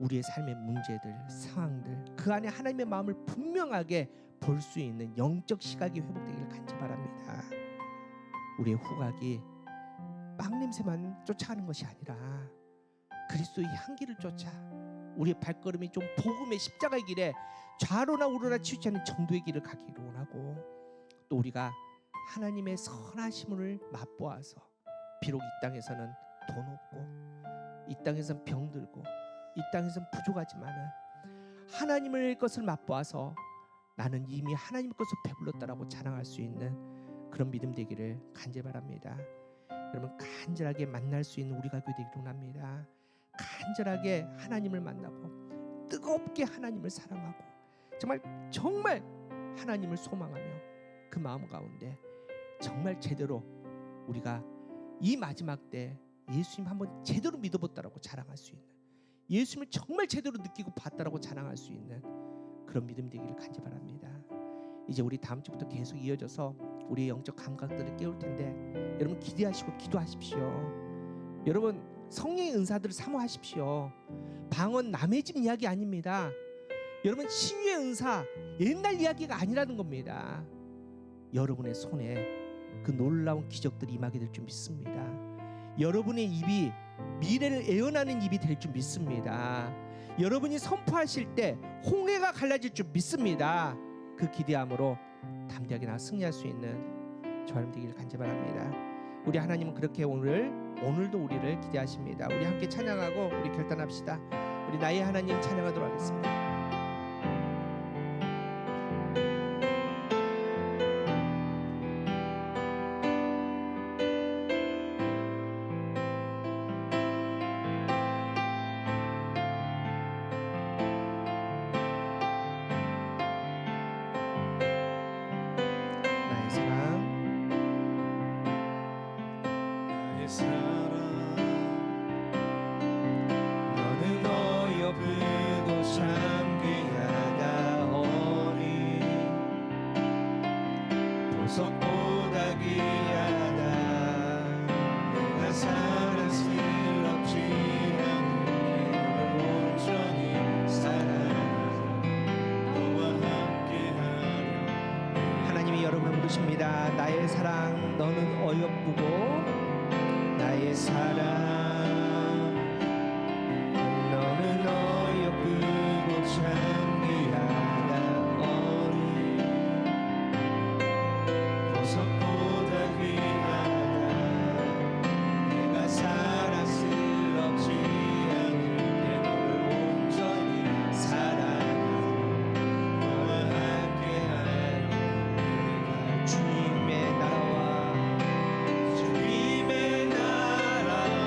우리의 삶의 문제들, 상황들, 그 안에 하나님의 마음을 분명하게 볼 수 있는 영적 시각이 회복되기를 간절히 바랍니다. 우리의 후각이 빵 냄새만 쫓아가는 것이 아니라 그리스도의 향기를 쫓아 우리의 발걸음이 좀 복음의 십자가의 길에 좌로나 우로나 치우치 않는 정도의 길을 가기를 원하고, 또 우리가 하나님의 선하심을 맛보아서 비록 이 땅에서는 돈 없고 이 땅에서는 병들고 이 땅에서는 부족하지만은 하나님의 것을 맛보아서 나는 이미 하나님의 것을 배불렀다라고 자랑할 수 있는 그런 믿음 되기를 간절히 바랍니다. 여러분, 간절하게 만날 수 있는 우리가 되기를 원합니다. 간절하게 하나님을 만나고 뜨겁게 하나님을 사랑하고 정말 하나님을 소망하며 그 마음 가운데 정말 제대로 우리가 이 마지막 때 예수님 한번 제대로 믿어봤다라고 자랑할 수 있는, 예수님을 정말 제대로 느끼고 봤다라고 자랑할 수 있는 그런 믿음 되기를 간절히 바랍니다. 이제 우리 다음 주부터 계속 이어져서 우리의 영적 감각들을 깨울 텐데 여러분 기대하시고 기도하십시오. 여러분 성령의 은사들을 사모하십시오. 방언 남의 집 이야기 아닙니다. 여러분 치유의 은사 옛날 이야기가 아니라는 겁니다. 여러분의 손에 그 놀라운 기적들이 임하게 될 줄 믿습니다. 여러분의 입이 미래를 예언하는 입이 될 줄 믿습니다. 여러분이 선포하실 때 홍해가 갈라질 줄 믿습니다. 그 기대함으로 담대하게 나 승리할 수 있는 저와 되기를 간절히 바랍니다. 우리 하나님은 그렇게 오늘도 우리를 기대하십니다. 우리 함께 찬양하고 우리 결단합시다. 우리 나의 하나님 찬양하도록 하겠습니다. 보석보다 귀하다. 내가 사랑스럽지 않게 온전히 사랑하자. 너와 함께하려. 하나님이 여러분을 부르십니다. 나의 사랑 너는 어여쁘고 나의 사랑 너는 어여쁘고 참 귀하다. 어린 보석보다 귀하다. 내가 사랑스럽지 않을 때 너를 온전히 사랑하자. 너와 함께하여 내가 주님의 나라와 주님의 나라와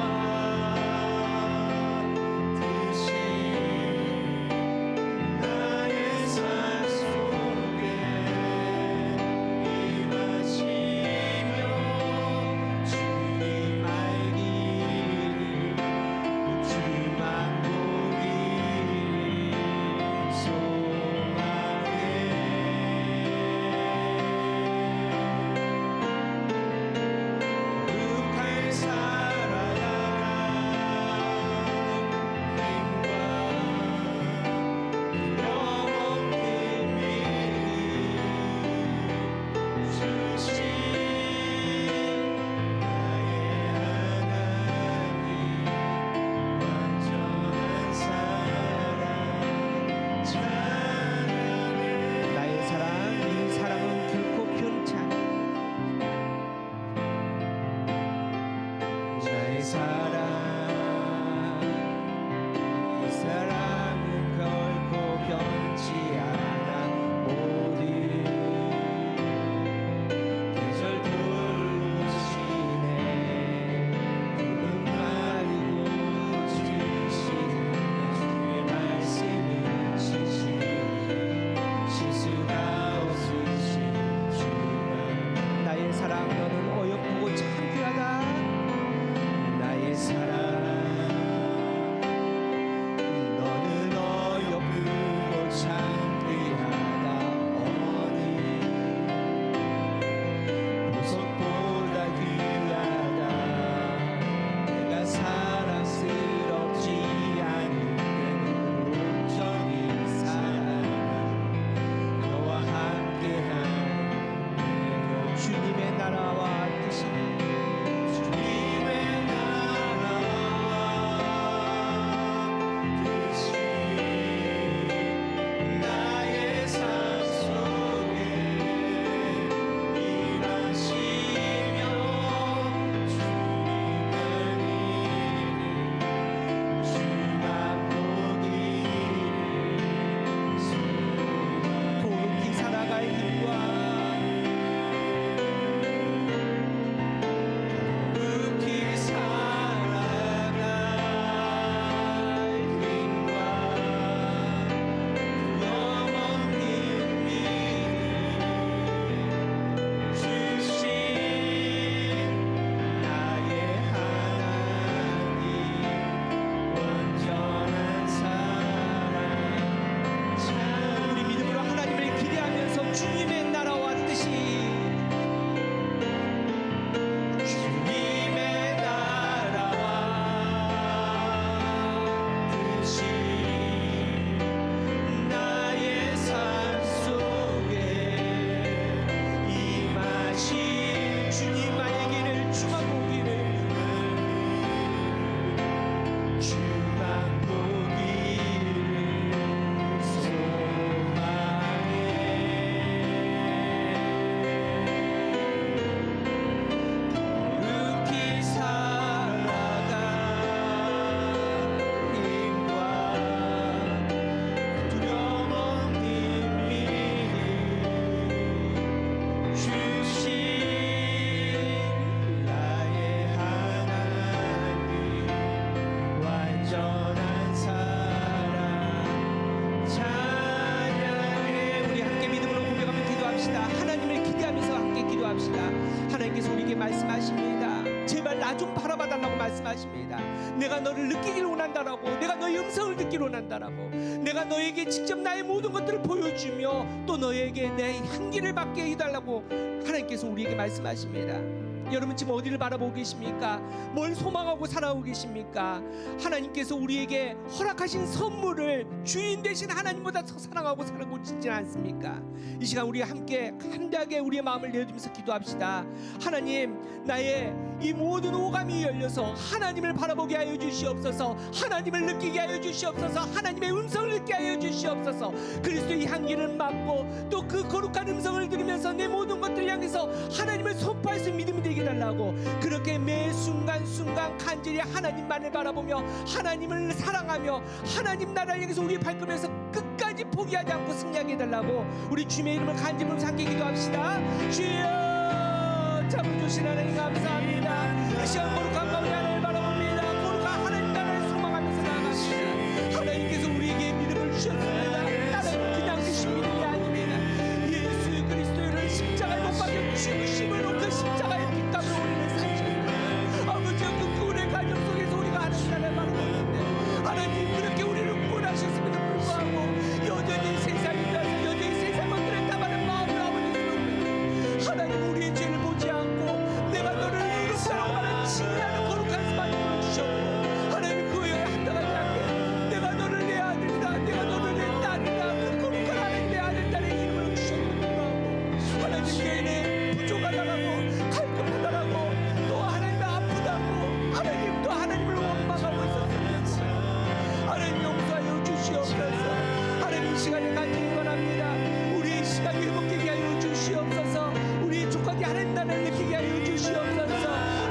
기도합시다. 하나님께서 우리에게 말씀하십니다. 제발 나 좀 바라봐달라고 말씀하십니다. 내가 너를 느끼길 원한다라고, 내가 너의 음성을 듣기를 원한다라고, 내가 너에게 직접 나의 모든 것들을 보여주며 또 너에게 내 향기를 맡게 해달라고 하나님께서 우리에게 말씀하십니다. 여러분 지금 어디를 바라보고 계십니까? 뭘 소망하고 살아오고 계십니까? 하나님께서 우리에게 허락하신 선물을 주인 되신 하나님보다 더 사랑하고 살아오고 있지 않습니까? 이 시간 우리 함께 간단하게 우리의 마음을 내어주면서 기도합시다. 하나님, 나의 이 모든 오감이 열려서 하나님을 바라보게 하여 주시옵소서. 하나님을 느끼게 하여 주시옵소서. 하나님의 음성을 느끼게 하여 주시옵소서. 그리스도의 향기를 맡고 또 그 거룩한 음성을 들으면서 내 모든 것들을 향해서 하나님을 선포할 수 있는 믿음이 되게 달라고, 그렇게 매 순간순간 간절히 하나님만을 바라보며 하나님을 사랑하며 하나님 나라를 향해서 우리의 발걸음에서 끝까지 포기하지 않고 승리하게 해달라고 우리 주님의 이름을 간절히 삼게 기도합시다. 주여, 참으주신 하나님 감사합니다. 이 시간 거룩한 가운데 하나님을 바라봅니다. 거룩한 하나님 나라를 소망하면서 나아갑니다. 하나님께서 우리에게 믿음을 주셨습니다. 나는 그냥 주신 믿음이 아닙니다. 예수 그리스도를 십자가에 못 박혀 죽으심을 그 십자가의 핏값을 우리는 사셨습니다. 아버지여, 그 구원의 과정 속에서 우리가 하나님 나라를 바라보는데 하나님 그렇게 우리를 구원하셨음에도 불구하고 여전히 세상에 따라서 여전히 세상 것들에 따르는 마음으로 아버지 하나님 우리의 죄를 보지 않고 내가 너를 의롭다고 말하는 칭의하는 거룩한 수만을 주셨고, 하나님 그에 합당하지 않게 내가 너를 내 아들이다, 내가 너를 내 딸이다, 그 거룩한 하나님 내 아들 딸의 이름을 주셨고, 하나님 내내 부족하다라고 갈급하다라고 또 하나님 아프다고 하나님 또 하나님을 원망하고 있었습니다. 하나님 용서하여 주시옵소서. 하나님 이 시간에 간절히 원합니다. 우리의 시간이 회복되게 하여 주시옵소서. 우리의 족하게 하나님 나라를 느끼게 하여 주시옵소서.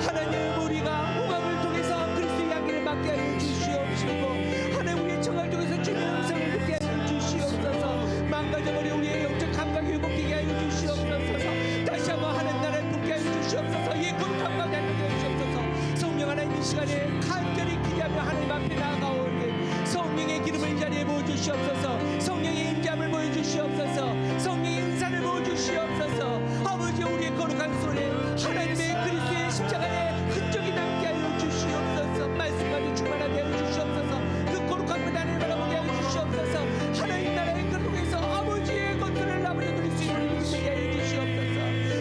하나님 우리가 오감을 통해서 그리스도의 향기를 맡게 하여 주시옵시고, 하나님 우리의 청을 통해서 주님의 음성을 듣게 하여 주시옵소서. 망가져버린 우리의 영적 감각이 회복되게 하여 주시옵소서. 다시 한번 하나님 나라를 품게 하여 주시옵소서. 예, 거룩한 가운데 하여 주시옵소서. 성령 하나님 이 시간에 간절히 기대하며 하나님 앞에 나아가오니 성령의 기름을 이 자리에 부어주시옵소서. 성령의 임재함을 보여주시옵소서. 성령의 은사를 부어주시옵소서. 아버지 우리의 거룩한 손에 하나님의 그리스도의 십자가의 흔적이 남게 하여 주시옵소서. 말씀까지 충만하게 하여 주시옵소서. 그 거룩한 무단을 바라보게 하여 주시옵소서. 하나님 나라의 그릇에서 아버지의 것들을 아버지 누릴 수 있는 믿음이 되게 하여 주시옵소서.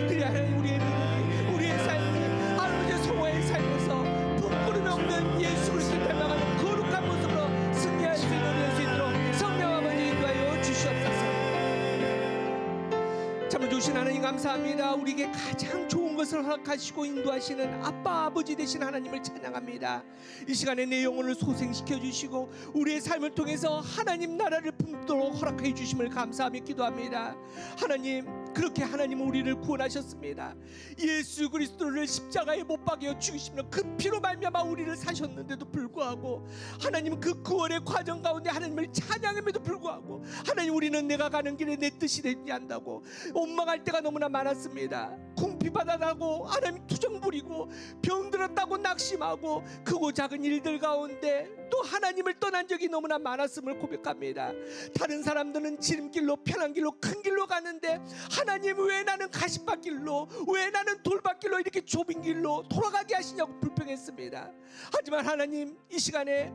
그래 하나님 우리의 믿음이 우리의 삶이 아버지 성화의 삶에서 부끄러움이 없는 예수 그리스도를 닮아가는 거룩한 모습으로 승리할 수 있는 수 있도록 성령 아버지 인도하여 주시옵소서. 참으주신 하나님 감사합니다. 우리에게 가장 좋은 것을 허락하시고 인도하시는 아빠 아버지 되신 하나님을 찬양합니다. 이 시간에 내 영혼을 소생시켜 주시고 우리의 삶을 통해서 하나님 나라를 품도록 허락해 주심을 감사하며 기도합니다. 하나님 그렇게 하나님은 우리를 구원하셨습니다. 예수 그리스도를 십자가에 못 박여 죽이시며 그 피로 말미암아 우리를 사셨는데도 불구하고 하나님 그 구원의 과정 가운데 하나님을 찬양함에도 불구하고 하나님 우리는 내가 가는 길에 내 뜻이 되지 않다고 원망할 때가 너무나 많았습니다. 궁핍하다고 하나님 투정 부리고 병들었다고 낙심하고 크고 작은 일들 가운데 또 하나님을 떠난 적이 너무나 많았음을 고백합니다. 다른 사람들은 지름길로 편한 길로 큰 길로 가는데 하나님 왜 나는 가시밭길로, 왜 나는 돌밭길로 이렇게 좁은 길로 돌아가게 하시냐고 불평했습니다. 하지만 하나님 이 시간에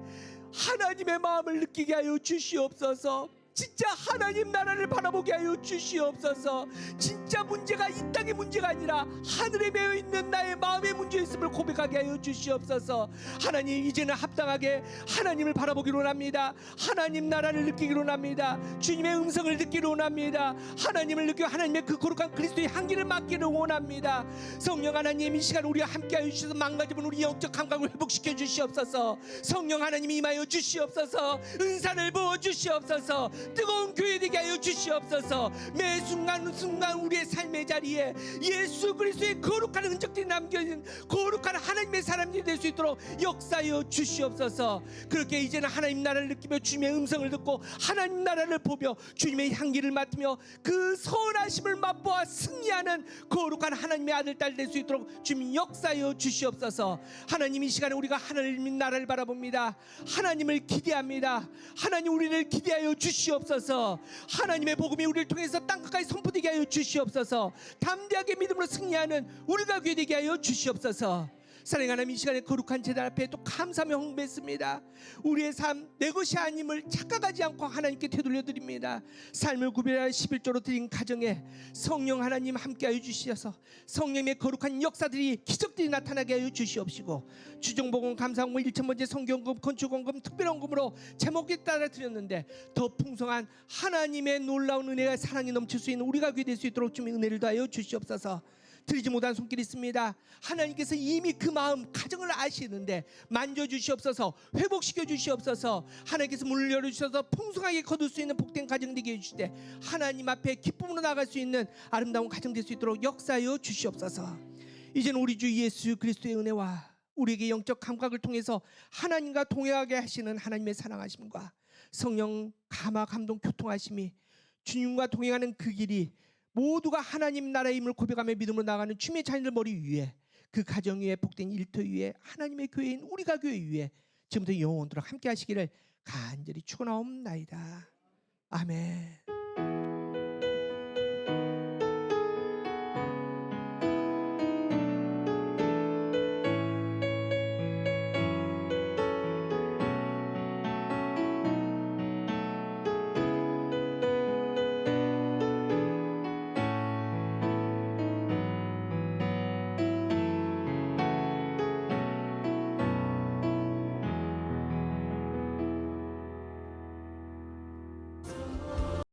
하나님의 마음을 느끼게 하여 주시옵소서. 진짜 하나님 나라를 바라보게 하여 주시옵소서. 진짜 문제가 이 땅의 문제가 아니라 하늘에 매여 있는 나의 마음의 문제였음을 고백하게 하여 주시옵소서. 하나님 이제는 합당하게 하나님을 바라보기로 원합니다. 하나님 나라를 느끼기로 원합니다. 주님의 음성을 듣기로 원합니다. 하나님을 느끼고 하나님의 그 거룩한 그리스도의 향기를 맡기를 원합니다. 성령 하나님 이 시간 우리와 함께 하여 주셔서 망가지면 우리 영적 감각을 회복시켜 주시옵소서. 성령 하나님 임하여 주시옵소서. 은사를 부어 주시옵소서. 뜨거운 교회 되게 하여 주시옵소서. 매 순간순간 우리의 삶의 자리에 예수 그리스도의 거룩한 흔적들이 남겨진 거룩한 하나님의 사람들이 될 수 있도록 역사하여 주시옵소서. 그렇게 이제는 하나님 나라를 느끼며 주님의 음성을 듣고 하나님 나라를 보며 주님의 향기를 맡으며 그 선하심을 맛보아 승리하는 거룩한 하나님의 아들 딸 될 수 있도록 주님 역사하여 주시옵소서. 하나님 이 시간에 우리가 하나님 나라를 바라봅니다. 하나님을 기대합니다. 하나님 우리를 기대하여 주시옵소서. 주시옵소서. 하나님의 복음이 우리를 통해서 땅끝까지 선포되게 하여 주시옵소서. 담대하게 믿음으로 승리하는 우리가 되게 하여 주시옵소서. 사랑하는 하나님, 이 시간에 거룩한 제단 앞에 또 감사하며 홍보했습니다. 우리의 삶 내 것이 아님을 착각하지 않고 하나님께 되돌려 드립니다. 삶을 구별하여 11조로 드린 가정에 성령 하나님 함께하여 주시어서 성령의 거룩한 역사들이 기적들이 나타나게 하여 주시옵시고, 주정복음 감사헌금 1,000번째 성경금 건축원금 특별헌금으로 제목에 따라 드렸는데 더 풍성한 하나님의 놀라운 은혜와 사랑이 넘칠 수 있는 우리가 될 수 있도록 주님 은혜를 더하여 주시옵소서. 드리지 못한 손길이 있습니다. 하나님께서 이미 그 마음 가정을 아시는데 만져주시옵소서. 회복시켜 주시옵소서. 하나님께서 문을 열어주셔서 풍성하게 거둘 수 있는 복된 가정 되게 해주시되 하나님 앞에 기쁨으로 나갈 수 있는 아름다운 가정 될 수 있도록 역사하여 주시옵소서. 이제는 우리 주 예수 그리스도의 은혜와 우리에게 영적 감각을 통해서 하나님과 동행하게 하시는 하나님의 사랑하심과 성령 감화 감동 교통하심이 주님과 동행하는 그 길이 모두가 하나님 나라의 힘을 고백하며 믿음으로 나가는 주님의 자녀들 머리 위에, 그 가정 위에, 복된 일터 위에, 하나님의 교회인 우리가 교회 위에 지금부터 영원토록 함께 하시기를 간절히 축원하옵나이다. 아멘.